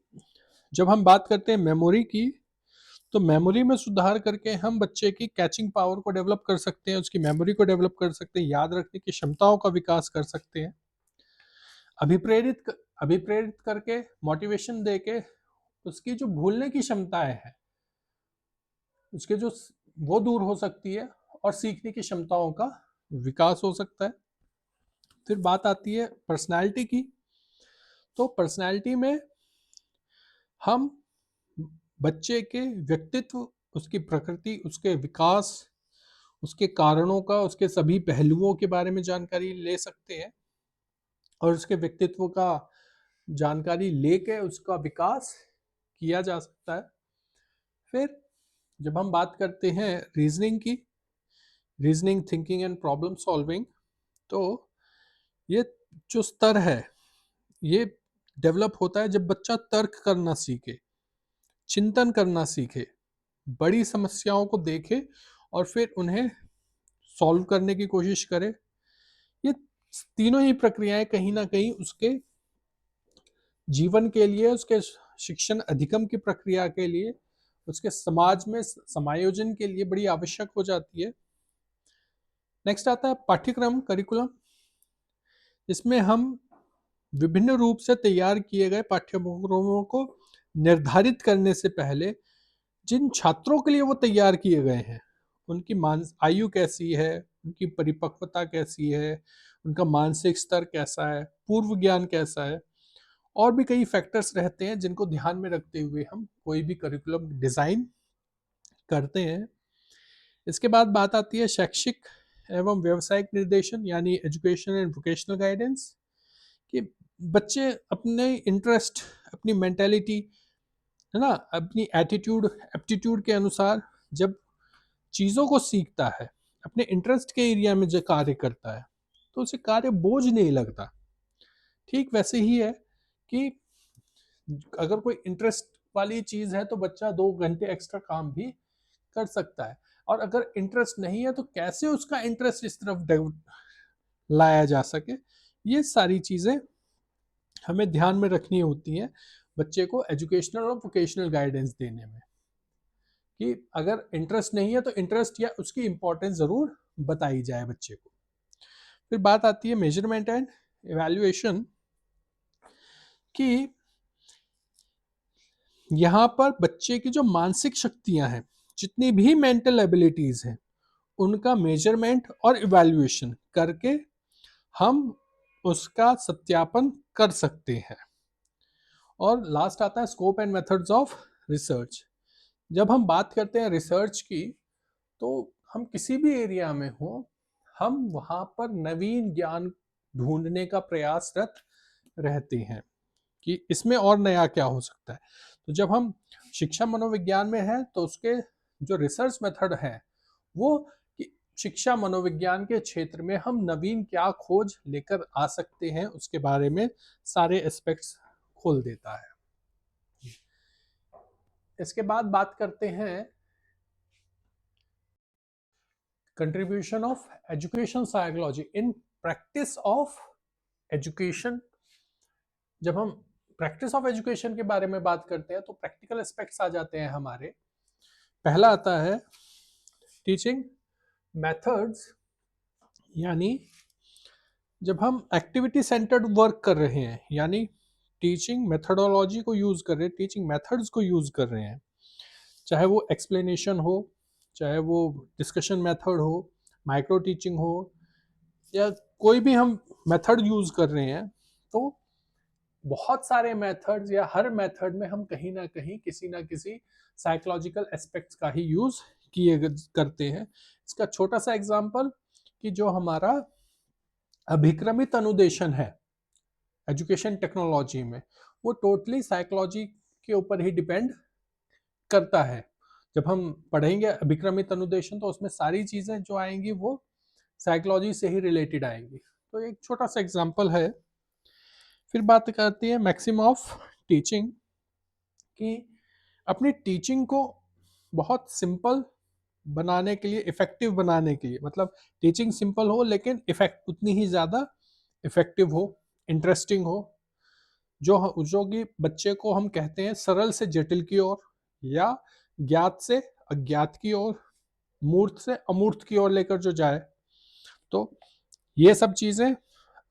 जब हम बात करते हैं मेमोरी की, तो मेमोरी में सुधार करके हम बच्चे की कैचिंग पावर को डेवलप कर सकते हैं, उसकी मेमोरी को डेवलप कर सकते हैं, याद रखने की क्षमताओं का विकास कर सकते हैं। अभिप्रेरित करके, मोटिवेशन देके उसकी जो भूलने की क्षमताएं हैं, उसके जो वो दूर हो सकती है, और सीखने की क्षमताओं का विकास हो सकता है। फिर बात आती है पर्सनालिटी की। तो पर्सनालिटी में हम बच्चे के व्यक्तित्व, उसकी प्रकृति, उसके विकास, उसके कारणों का, उसके सभी पहलुओं के बारे में जानकारी ले सकते हैं, और उसके व्यक्तित्व का जानकारी लेके उसका विकास किया जा सकता है। फिर जब हम बात करते हैं रीजनिंग की, reasoning, thinking and problem solving, तो ये जो स्तर है, ये डेवलप होता है जब बच्चा तर्क करना सीखे, चिंतन करना सीखे, बड़ी समस्याओं को देखे और फिर उन्हें सॉल्व करने की कोशिश करे। ये तीनों ही प्रक्रियाएं कहीं ना कहीं उसके जीवन के लिए, उसके शिक्षण अधिगम की प्रक्रिया के लिए, उसके समाज में समायोजन के लिए बड़ी आवश्यक हो जाती है। नेक्स्ट आता है पाठ्यक्रम, करिकुलम। इसमें हम विभिन्न रूप से तैयार किए गए पाठ्यक्रमों को निर्धारित करने से पहले जिन छात्रों के लिए वो तैयार किए गए हैं, उनकी आयु कैसी है, उनकी परिपक्वता कैसी है, उनका मानसिक स्तर कैसा है, पूर्व ज्ञान कैसा है, और भी कई फैक्टर्स रहते हैं जिनको ध्यान में रखते हुए हम कोई भी करिकुलम डिजाइन करते हैं। इसके बाद बात आती है शैक्षिक एवं व्यावसायिक निर्देशन, यानी एजुकेशन एंड वोकेशनल गाइडेंस, कि बच्चे अपने इंटरेस्ट, अपनी मेंटेलिटी, है ना, अपनी एटीट्यूड, एप्टीट्यूड के अनुसार जब चीज़ों को सीखता है, अपने इंटरेस्ट के एरिया में जो कार्य करता है, तो उसे कार्य बोझ नहीं लगता। ठीक वैसे ही है कि अगर कोई इंटरेस्ट वाली चीज़ है तो बच्चा 2 घंटे एक्स्ट्रा काम भी कर सकता है, और अगर इंटरेस्ट नहीं है तो कैसे उसका इंटरेस्ट इस तरफ लाया जा सके, ये सारी चीज़ें हमें ध्यान में रखनी होती हैं बच्चे को एजुकेशनल और वोकेशनल गाइडेंस देने में, कि अगर इंटरेस्ट नहीं है तो इंटरेस्ट या उसकी इंपॉर्टेंस ज़रूर बताई जाए बच्चे को। फिर बात आती है मेजरमेंट एंड इवैल्यूएशन, कि यहाँ पर बच्चे की जो मानसिक शक्तियाँ हैं, जितनी भी मेंटल एबिलिटीज़ हैं, उनका मेजरमेंट और इवैल्यूएशन करके हम उसका सत्यापन कर सकते हैं। और लास्ट आता है scope and methods of research. जब हम बात करते हैं रिसर्च की, तो हम किसी भी एरिया में हो, हम वहां पर नवीन ज्ञान ढूंढने का प्रयासरत रहते हैं कि इसमें और नया क्या हो सकता है। तो जब हम शिक्षा मनोविज्ञान में हैं तो उसके जो रिसर्च मेथड है वो कि शिक्षा मनोविज्ञान के क्षेत्र में हम नवीन क्या खोज लेकर आ सकते हैं उसके बारे में सारे एस्पेक्ट्स खोल देता है। इसके बाद बात करते हैं contribution of education psychology in practice of education. जब हम प्रैक्टिस ऑफ एजुकेशन के बारे में बात करते हैं तो प्रैक्टिकल एस्पेक्ट्स आ जाते हैं हमारे। पहला आता है टीचिंग मेथड्स, यानी जब हम एक्टिविटी सेंटर्ड वर्क कर रहे हैं, यानी टीचिंग मेथडोलॉजी को यूज कर रहे हैं, टीचिंग मेथड्स को यूज कर रहे हैं, चाहे वो एक्सप्लेनेशन हो, चाहे वो डिस्कशन मेथड हो, माइक्रो टीचिंग हो, या कोई भी हम मेथड यूज कर रहे हैं, तो बहुत सारे मेथड्स या हर मेथड में हम कहीं ना कहीं किसी ना किसी साइकोलॉजिकल एस्पेक्ट्स का ही यूज किए करते हैं। इसका छोटा सा एग्जांपल कि जो हमारा अभिक्रमित अनुदेशन है एजुकेशन टेक्नोलॉजी में, वो टोटली साइकोलॉजी के ऊपर ही डिपेंड करता है। जब हम पढ़ेंगे अभिक्रमित अनुदेशन तो उसमें सारी चीजें जो आएंगी वो साइकोलॉजी से ही रिलेटेड आएंगी। तो एक छोटा सा एग्जांपल है। फिर बात करती है मैक्सिम ऑफ टीचिंग, कि अपनी टीचिंग को बहुत सिंपल बनाने के लिए, इफेक्टिव बनाने के लिए, मतलब टीचिंग सिंपल हो लेकिन इफेक्ट उतनी ही ज़्यादा इफेक्टिव हो, इंटरेस्टिंग हो, जो कि बच्चे को हम कहते हैं सरल से जटिल की ओर, या ज्ञात से अज्ञात की ओर, मूर्त से अमूर्त की ओर लेकर जो जाए। तो ये सब चीज़ें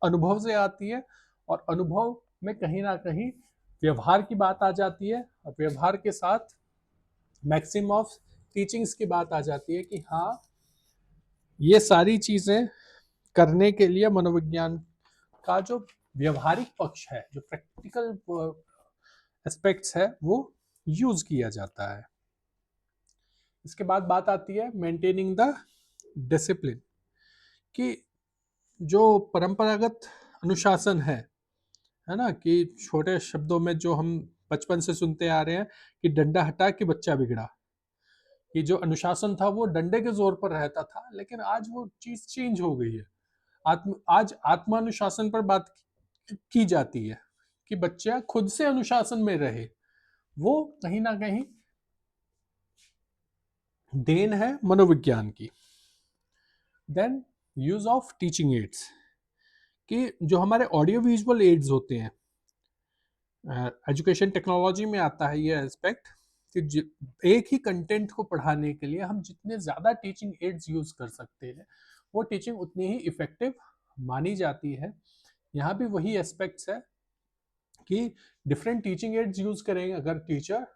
अनुभव से आती है, और अनुभव में कहीं ना कहीं व्यवहार की बात आ जाती है, और व्यवहार के साथ मैक्सिम ऑफ टीचिंग्स की बात आ जाती है कि हाँ, ये सारी चीजें करने के लिए मनोविज्ञान का जो व्यवहारिक पक्ष है, जो प्रैक्टिकल एस्पेक्ट्स है, वो यूज किया जाता है। इसके बाद बात आती है मेंटेनिंग द डिसिप्लिन, कि जो परंपरागत अनुशासन है ना, कि छोटे शब्दों में जो हम बचपन से सुनते आ रहे हैं कि डंडा हटा के बच्चा बिगड़ा, कि जो अनुशासन था वो डंडे के जोर पर रहता था, लेकिन आज वो चीज चेंज हो गई है। आज आत्मानुशासन पर बात की जाती है कि बच्चा खुद से अनुशासन में रहे। वो कहीं ना कहीं देन है मनोविज्ञान की। Then use of teaching aids, कि जो हमारे ऑडियो विजुअल एड्स होते हैं, एजुकेशन टेक्नोलॉजी में आता है ये एस्पेक्ट, कि एक ही कंटेंट को पढ़ाने के लिए हम जितने ज़्यादा टीचिंग एड्स यूज़ कर सकते हैं वो टीचिंग उतनी ही इफ़ेक्टिव मानी जाती है। यहाँ भी वही एस्पेक्ट्स है कि डिफरेंट टीचिंग एड्स यूज़ करेंगे अगर टीचर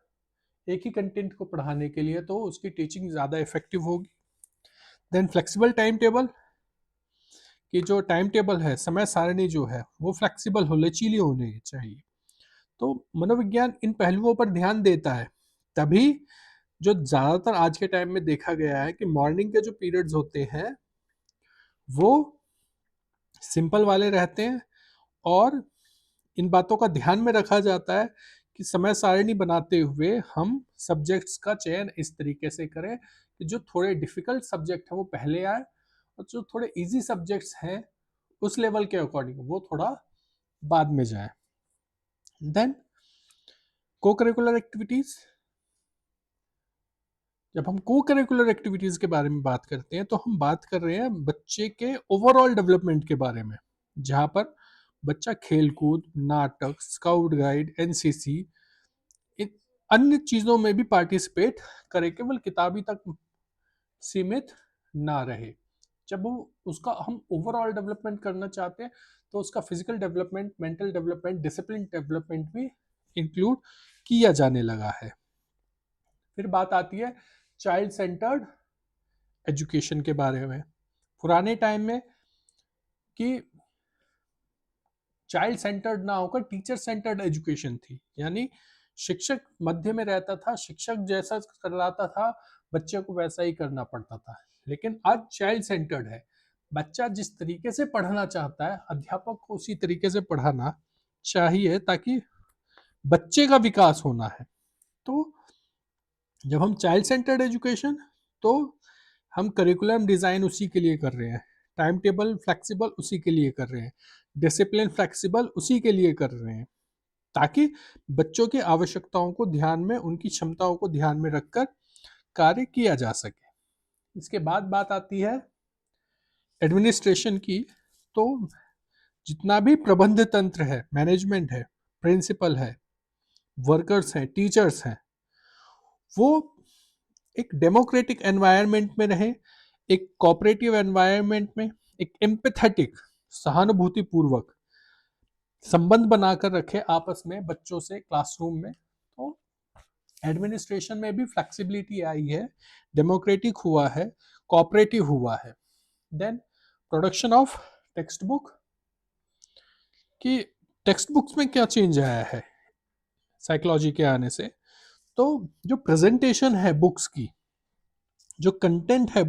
एक ही कंटेंट को पढ़ाने के लिए, तो उसकी टीचिंग ज़्यादा इफेक्टिव होगी। देन फ्लेक्सिबल टाइम टेबल, कि जो टाइम टेबल है, समय सारणी जो है वो फ्लेक्सिबल हो, लचीली होनी चाहिए। तो मनोविज्ञान इन पहलुओं पर ध्यान देता है। तभी जो ज़्यादातर आज के टाइम में देखा गया है कि मॉर्निंग के जो पीरियड्स होते हैं वो सिंपल वाले रहते हैं, और इन बातों का ध्यान में रखा जाता है कि समय सारणी बनाते हुए हम सब्जेक्ट्स का चयन इस तरीके से करें कि जो थोड़े डिफिकल्ट सब्जेक्ट हैं वो पहले आए, और जो थोड़े इजी सब्जेक्ट्स हैं उस लेवल के अकॉर्डिंग वो थोड़ा बाद में जाए। देन को करिकुलर एक्टिविटीज, जब हम को करिकुलर एक्टिविटीज के बारे में बात करते हैं तो हम बात कर रहे हैं बच्चे के ओवरऑल डेवलपमेंट के बारे में, जहाँ पर बच्चा खेलकूद, नाटक, स्काउट गाइड, एनसीसी, इन अन्य चीज़ों में भी पार्टिसिपेट करे, केवल किताबी तक सीमित ना रहे। जब वो उसका हम ओवरऑल डेवलपमेंट करना चाहते हैं तो उसका physical development, mental development, discipline development भी इंक्लूड किया जाने लगा है। फिर बात आती है चाइल्ड सेंटर्ड एजुकेशन के बारे में। पुराने टाइम में कि चाइल्ड सेंटर्ड ना होकर टीचर सेंटर्ड एजुकेशन थी, यानी शिक्षक मध्य में रहता था, शिक्षक जैसा कराता था बच्चे को वैसा ही करना पड़ता था। लेकिन आज चाइल्ड सेंटर्ड है, बच्चा जिस तरीके से पढ़ना चाहता है अध्यापक को उसी तरीके से पढ़ाना चाहिए ताकि बच्चे का विकास होना है। तो जब हम चाइल्ड सेंटर्ड एजुकेशन, तो हम करिकुलम डिज़ाइन उसी के लिए कर रहे हैं, टाइम टेबल फ्लेक्सिबल उसी के लिए कर रहे हैं, डिसिप्लिन फ्लेक्सिबल उसी के लिए कर रहे हैं, ताकि बच्चों की आवश्यकताओं को ध्यान में, उनकी क्षमताओं को ध्यान में रखकर कार्य किया जा सके। इसके बाद बात आती है एडमिनिस्ट्रेशन की। तो जितना भी प्रबंध तंत्र है, मैनेजमेंट है, प्रिंसिपल है, वर्कर्स हैं, टीचर्स हैं, वो एक डेमोक्रेटिक एनवायरनमेंट में रहे, एक कोऑपरेटिव एनवायरनमेंट में, एक एम्पैथेटिक, सहानुभूति पूर्वक संबंध बनाकर रखे आपस में बच्चों से क्लासरूम में। तो एडमिनिस्ट्रेशन में भी फ्लेक्सिबिलिटी आई है, डेमोक्रेटिक हुआ है, कोऑपरेटिव हुआ है। Then production of text book, कि टेक्स्ट बुक्स में क्या चेंज आया है साइकोलॉजी के आने से। तो जो प्रेजेंटेशन है बुक्स की, जो कंटेंट है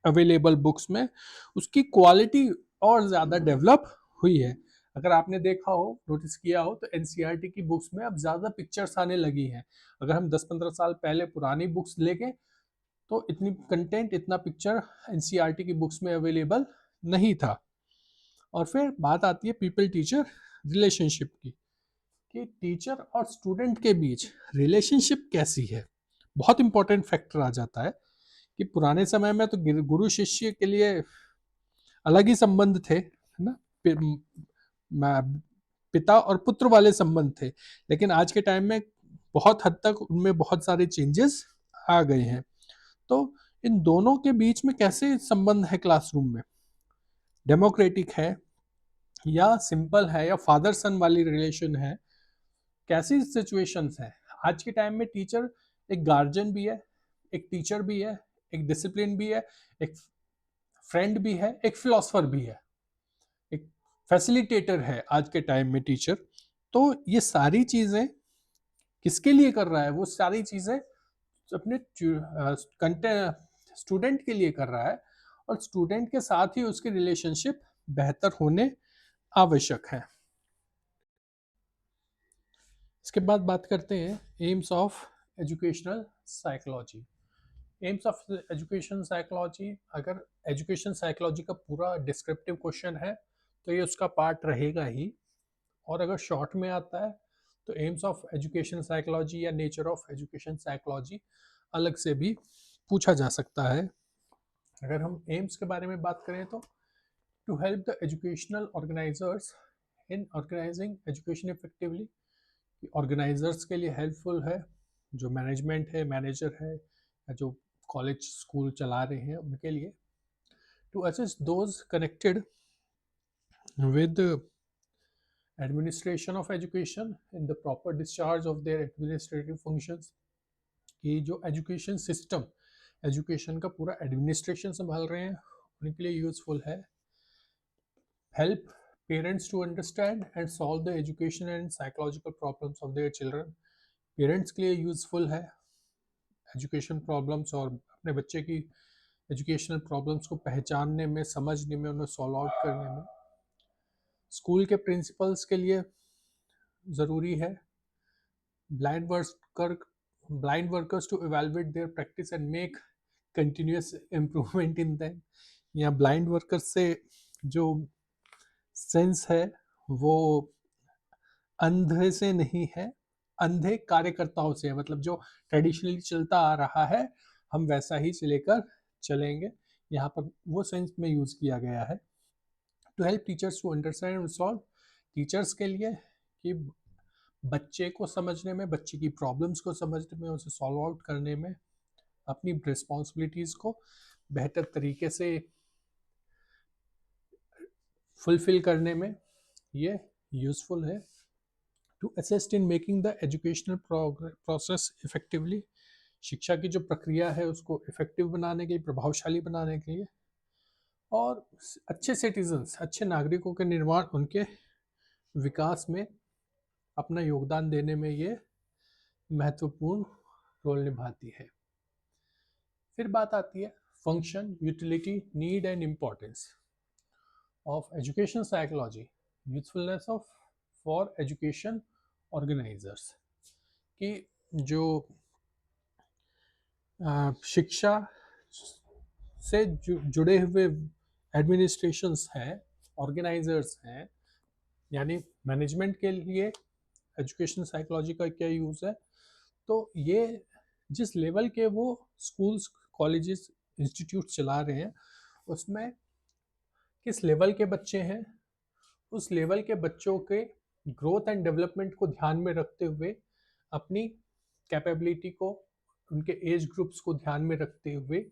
अवेलेबल बुक्स में, उसकी क्वालिटी और ज़्यादा डेवलप हुई है। अगर आपने देखा हो, नोटिस किया हो, तो एनसीईआरटी की बुक्स में अब ज़्यादा पिक्चर्स आने लगी हैं। अगर हम 10-15 साल पहले पुरानी बुक्स लेके, तो इतनी कंटेंट, इतना पिक्चर एनसीईआरटी की बुक्स में अवेलेबल नहीं था। और फिर बात आती है पीपल टीचर रिलेशनशिप की, कि टीचर और स्टूडेंट के बीच रिलेशनशिप कैसी है। बहुत इंपॉर्टेंट फैक्टर आ जाता है कि पुराने समय में तो गुरु शिष्य के लिए अलग ही संबंध थे, है ना, पिता और पुत्र वाले संबंध थे। लेकिन आज के टाइम में बहुत हद तक उनमें बहुत सारे चेंजेस आ गए हैं। तो इन दोनों के बीच में कैसे संबंध है क्लासरूम में, डेमोक्रेटिक है या सिंपल है या फादर सन वाली रिलेशन है, कैसी सिचुएशंस है। आज के टाइम में टीचर एक गार्जियन भी है, एक टीचर भी है, एक डिसिप्लिन भी है, एक फ्रेंड भी है, एक फिलोसफर भी है, एक फैसिलिटेटर है आज के टाइम में टीचर। तो ये सारी चीजें किसके लिए कर रहा है, वो सारी चीजें अपने स्टूडेंट के लिए कर रहा है, और स्टूडेंट के साथ ही उसकी रिलेशनशिप बेहतर होने आवश्यक है। इसके बाद बात करते हैं AIIMS of educational psychology. AIIMS of education psychology, अगर एजुकेशन साइकोलॉजी का पूरा डिस्क्रिप्टिव क्वेश्चन है तो ये उसका पार्ट रहेगा ही, और अगर शॉर्ट में आता है तो एम्स ऑफ एजुकेशन साइकोलॉजी या नेचर ऑफ एजुकेशन साइकोलॉजी अलग से भी पूछा जा सकता है। अगर हम एम्स के बारे में बात करें तो to help the educational organisers in organising education effectively, organisers के लिए हेल्पफुल है, जो मैनेजमेंट है, मैनेजर है, या जो कॉलेज स्कूल चला रहे हैं उनके लिए, to assist those connected with administration of education in the proper discharge of their administrative functions, कि जो एजुकेशन सिस्टम, एजुकेशन का पूरा एडमिनिस्ट्रेशन संभाल रहे हैं उनके लिए यूजफुल है। Help parents to understand and solve the education and psychological problems of their children, parents के लिए यूजफुल है एजुकेशन प्रॉब्लम्स और अपने बच्चे की एजुकेशनल प्रॉब्लम्स को पहचानने में, समझने में, उन्हें सॉल्व आउट करने में। स्कूल के प्रिंसिपल्स के लिए ज़रूरी है blind worker blind workers to evaluate their practice and make continuous improvement in them. या ब्लाइंड वर्कर्स से जो सेंस है वो अंधे से नहीं है, अंधे कार्यकर्ताओं से है, मतलब जो ट्रेडिशनली चलता आ रहा है हम वैसा ही लेकर चलेंगे। यहाँ पर वो सेंस में यूज़ किया गया है। To help teachers to understand and solve, teachers के लिए कि बच्चे को समझने में, बच्चे की प्रॉब्लम्स को समझने में, उसे सॉल्व आउट करने में, अपनी रिस्पॉन्सिबिलिटीज़ को बेहतर तरीके से फुलफिल करने में ये यूज़फुल है। To assist in making the educational process effectively, शिक्षा की जो प्रक्रिया है उसको इफेक्टिव बनाने के लिए, प्रभावशाली बनाने के लिए, और अच्छे सिटीजन्स, अच्छे नागरिकों के निर्माण, उनके विकास में अपना योगदान देने में ये महत्वपूर्ण रोल निभाती है। फिर बात आती है function, utility, need and importance of education psychology, usefulness of for education organisers, कि जो शिक्षा से जुड़े हुए एडमिनिस्ट्रेशंस हैं, ऑर्गेनाइजर्स हैं, यानी मैनेजमेंट के लिए एजुकेशन साइकोलॉजी का क्या यूज़ है, तो ये जिस लेवल के वो स्कूल्स, कॉलेजेस, इंस्टीट्यूट चला रहे हैं, उसमें किस लेवल के बच्चे हैं, उस लेवल के बच्चों के ग्रोथ एंड डेवलपमेंट को ध्यान में रखते हुए, अपनी कैपेबिलिटी को, उनके एज ग्रुप्स को ध्यान में रखते हुए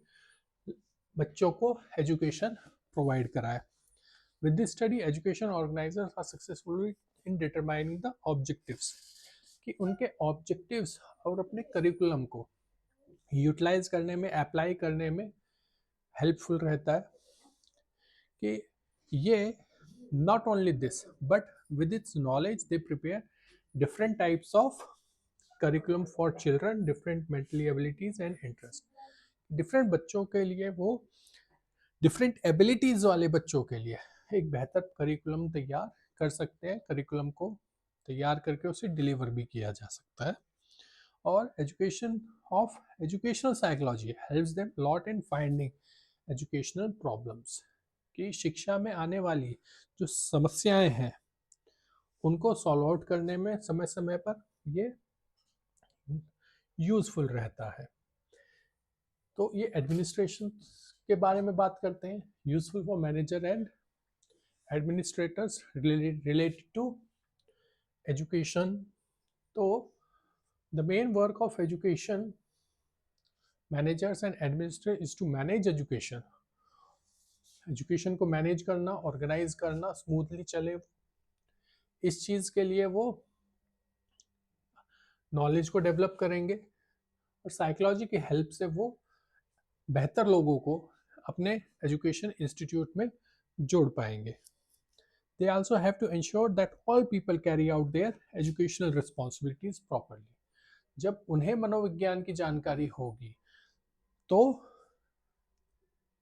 बच्चों को एजुकेशन प्रोवाइड कराए। With this study, education organizers are successful in determining the objectives, कि उनके ऑब्जेक्टिव्स और अपने करिकुलम को यूटिलाइज करने में, अप्लाई करने में हेल्पफुल रहता है। कि ये not only this, but with its knowledge they prepare different types of curriculum for children, different mentally abilities and interest. Different बच्चों के लिए, वो डिफरेंट एबिलिटीज़ वाले बच्चों के लिए एक बेहतर करिकुलम तैयार कर सकते हैं। करिकुलम को तैयार करके उसे डिलीवर भी किया जा सकता है। और educational psychology helps them lot in finding educational problems, कि शिक्षा में आने वाली जो समस्याएं हैं उनको सॉल्व आउट करने में समय समय पर ये यूजफुल रहता है। तो ये एडमिनिस्ट्रेशन के बारे में बात करते हैं। Useful for manager and administrators related to education. तो the main work of education managers and administrators is to manage education. Education को मैनेज करना, ऑर्गेनाइज करना, स्मूथली चले। इस चीज़ के लिए वो नॉलेज को डेवलप करेंगे और साइकोलॉजी की हेल्प से वो बेहतर लोगों को अपने एजुकेशन इंस्टीट्यूट में जोड़ पाएंगे। They also have to ensure that all people carry out their educational responsibilities properly. जब उन्हें मनोविज्ञान की जानकारी होगी तो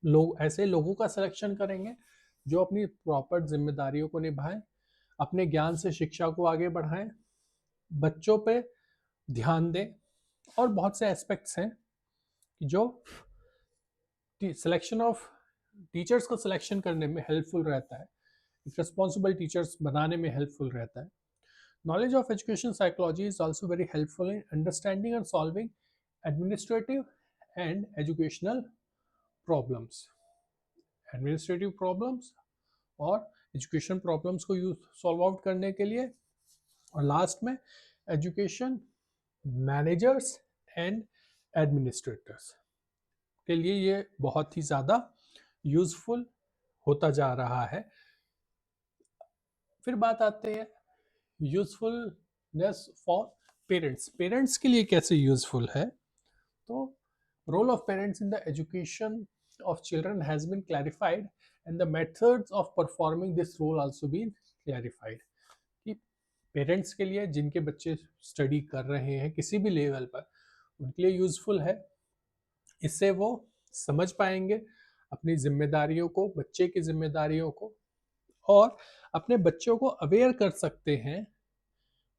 लोग ऐसे लोगों का सिलेक्शन करेंगे जो अपनी प्रॉपर जिम्मेदारियों को निभाएं, अपने ज्ञान से शिक्षा को आगे बढ़ाएं, बच्चों पे ध्यान दें। और बहुत से एस्पेक्ट्स हैं जो सिलेक्शन ऑफ टीचर्स को सिलेक्शन करने में हेल्पफुल रहता है, रिस्पॉन्सिबल टीचर्स बनाने में हेल्पफुल रहता है। Knowledge of education psychology is also very helpful in understanding and solving administrative and educational problems. Administrative problems और education problems को solve out करने के लिए, और लास्ट में education managers and administrators के लिए ये बहुत ही ज़्यादा यूजफुल होता जा रहा है। फिर बात आते हैं यूजफुलनेस फॉर पेरेंट्स। पेरेंट्स के लिए कैसे यूजफुल है, तो role of parents in the education of children has been clarified and the methods of performing this role also been clarified. कि पेरेंट्स के लिए जिनके बच्चे स्टडी कर रहे हैं किसी भी लेवल पर, उनके लिए यूजफुल है। इससे वो समझ पाएंगे अपनी जिम्मेदारियों को, बच्चे की जिम्मेदारियों को, और अपने बच्चों को अवेयर कर सकते हैं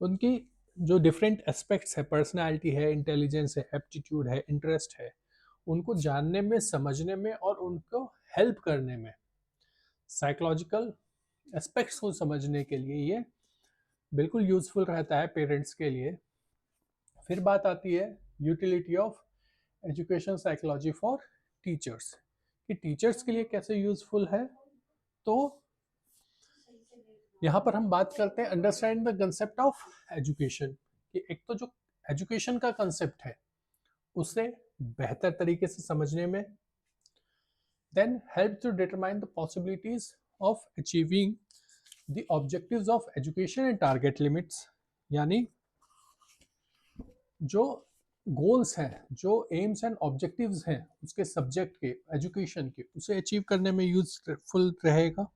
उनकी जो डिफरेंट एस्पेक्ट्स है, पर्सनालिटी है, इंटेलिजेंस है, एप्टीट्यूड है, इंटरेस्ट है, उनको जानने में, समझने में और उनको हेल्प करने में। साइकोलॉजिकल एस्पेक्ट्स को समझने के लिए ये बिल्कुल यूजफुल रहता है पेरेंट्स के लिए। फिर बात आती है utility of education psychology for teachers, कि टीचर्स के लिए कैसे यूजफुल है। तो यहाँ पर हम बात करते हैं understand the concept of education, कि एक तो जो एजुकेशन का कंसेप्ट है उसे बेहतर तरीके से समझने में, then help to determine the possibilities of achieving the objectives of education and target limits, यानी जो गोल्स हैं, जो एम्स एंड ऑब्जेक्टिव्स हैं उसके सब्जेक्ट के, एजुकेशन के, उसे अचीव करने में यूजफुल रहेगा।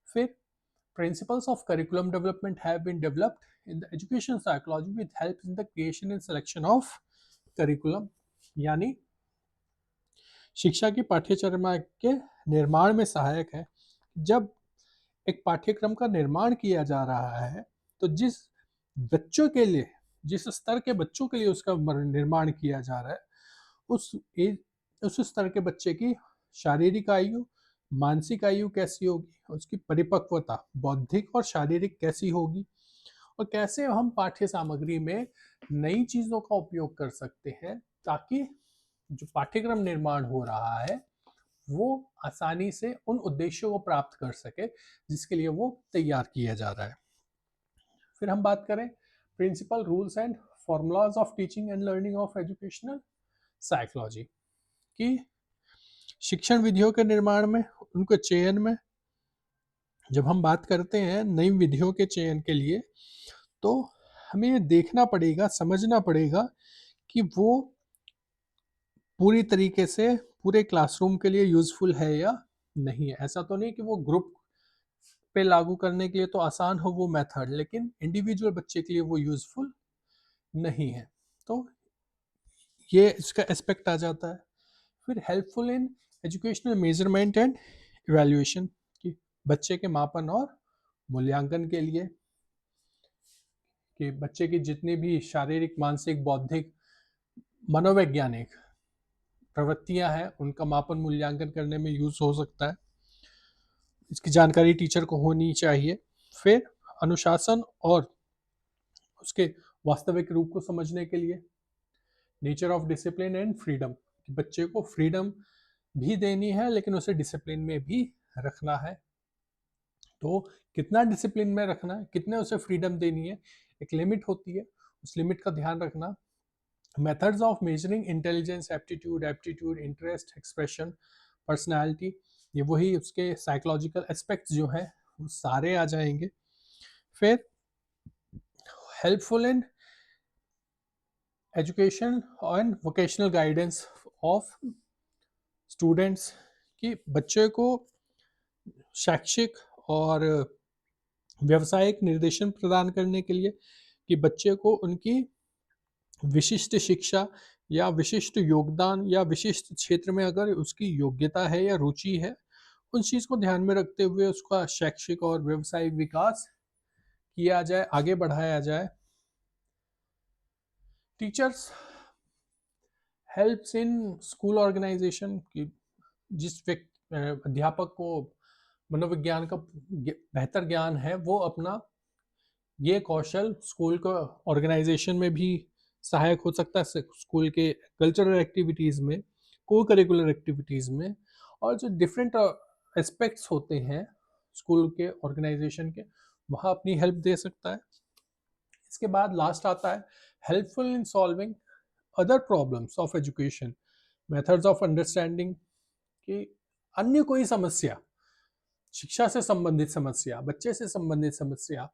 फिर principles of curriculum development have been developed in the education psychology with help in the creation and selection of curriculum. यानी शिक्षा की पाठ्यचर्या के निर्माण में सहायक है। जब एक पाठ्यक्रम का निर्माण किया जा रहा है तो जिस बच्चों के लिए, जिस स्तर के बच्चों के लिए उसका निर्माण किया जा रहा है, उस स्तर के बच्चे की शारीरिक आयु, मानसिक आयु कैसी होगी, उसकी परिपक्वता बौद्धिक और शारीरिक कैसी होगी, और कैसे हम पाठ्य सामग्री में नई चीज़ों का उपयोग कर सकते हैं ताकि जो पाठ्यक्रम निर्माण हो रहा है वो आसानी से उन उद्देश्यों को प्राप्त कर सके जिसके लिए वो तैयार किया जा रहा है। फिर हम बात करें principle, rules and formulas of teaching and learning of educational psychology की शिक्षण विधियों के निर्माण में, उनके चयन में जब हम बात करते हैं नई विधियों के चयन के लिए, तो हमें ये देखना पड़ेगा, समझना पड़ेगा कि वो पूरी तरीके से पूरे क्लासरूम के लिए यूजफुल है या नहीं है। ऐसा तो नहीं कि वो ग्रुप पे लागू करने के लिए तो आसान हो वो मेथड, लेकिन इंडिविजुअल बच्चे के लिए वो यूजफुल नहीं है। तो ये इसका एस्पेक्ट आ जाता है। फिर helpful in educational measurement and evaluation, कि बच्चे के मापन और मूल्यांकन के लिए, कि बच्चे की जितनी भी शारीरिक, मानसिक, बौद्धिक, मनोवैज्ञानिक प्रवृत्तियां हैं उनका मापन मूल्यांकन करने में यूज हो सकता है। इसकी जानकारी टीचर को होनी चाहिए। फिर अनुशासन और उसके वास्तविक रूप को समझने के लिए nature of discipline and freedom, कि बच्चे को फ्रीडम भी देनी है लेकिन उसे डिसिप्लिन में भी रखना है। तो कितना डिसिप्लिन में रखना है, कितने उसे फ्रीडम देनी है, एक लिमिट होती है, उस लिमिट का ध्यान रखना। Methods of measuring intelligence, aptitude, interest, expression, personality, ये वही उसके साइकोलॉजिकल एस्पेक्ट्स जो हैं वो सारे आ जाएंगे। फिर helpful in education and vocational guidance of students, कि बच्चे को शैक्षिक और व्यावसायिक निर्देशन प्रदान करने के लिए, कि बच्चे को उनकी विशिष्ट शिक्षा या विशिष्ट योगदान या विशिष्ट क्षेत्र में अगर उसकी योग्यता है या रुचि है, उस चीज़ को ध्यान में रखते हुए उसका शैक्षिक और व्यावसायिक विकास किया जाए, आगे बढ़ाया जाए। Teachers helps in school organization, की जिस अध्यापक को मनोविज्ञान का बेहतर ज्ञान है वो अपना ये कौशल स्कूल को ऑर्गेनाइजेशन में भी सहायक हो सकता है, स्कूल के कल्चरल एक्टिविटीज़ में, को करिकुलर एक्टिविटीज़ में, और जो डिफरेंट एस्पेक्ट्स होते हैं स्कूल के ऑर्गेनाइजेशन के, वहाँ अपनी हेल्प दे सकता है। इसके बाद लास्ट आता है helpful in solving other problems of education, methods of understanding, कि अन्य कोई समस्या, शिक्षा से संबंधित समस्या, बच्चे से संबंधित समस्या,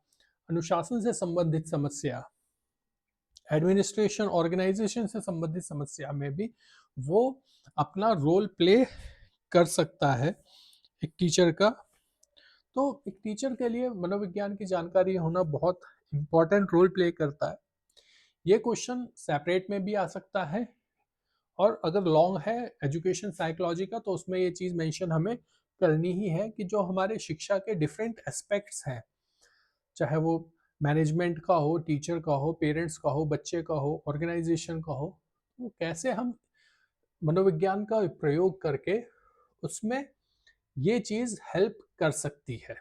अनुशासन से संबंधित समस्या, एडमिनिस्ट्रेशन, ऑर्गेनाइजेशन से संबंधित समस्या में भी वो अपना रोल प्ले कर सकता है एक टीचर का। तो एक टीचर के लिए मनोविज्ञान की जानकारी होना बहुत इंपॉर्टेंट रोल प्ले करता है। ये क्वेश्चन सेपरेट में भी आ सकता है, और अगर लॉन्ग है एजुकेशन साइकोलॉजी का तो उसमें ये चीज़ मेंशन हमें करनी ही है कि जो हमारे शिक्षा के डिफरेंट एस्पेक्ट्स हैं, चाहे वो मैनेजमेंट का हो, टीचर का हो, पेरेंट्स का हो, बच्चे का हो, ऑर्गेनाइजेशन का हो, वो कैसे हम मनोविज्ञान का प्रयोग करके उसमें ये चीज़ हेल्प कर सकती है।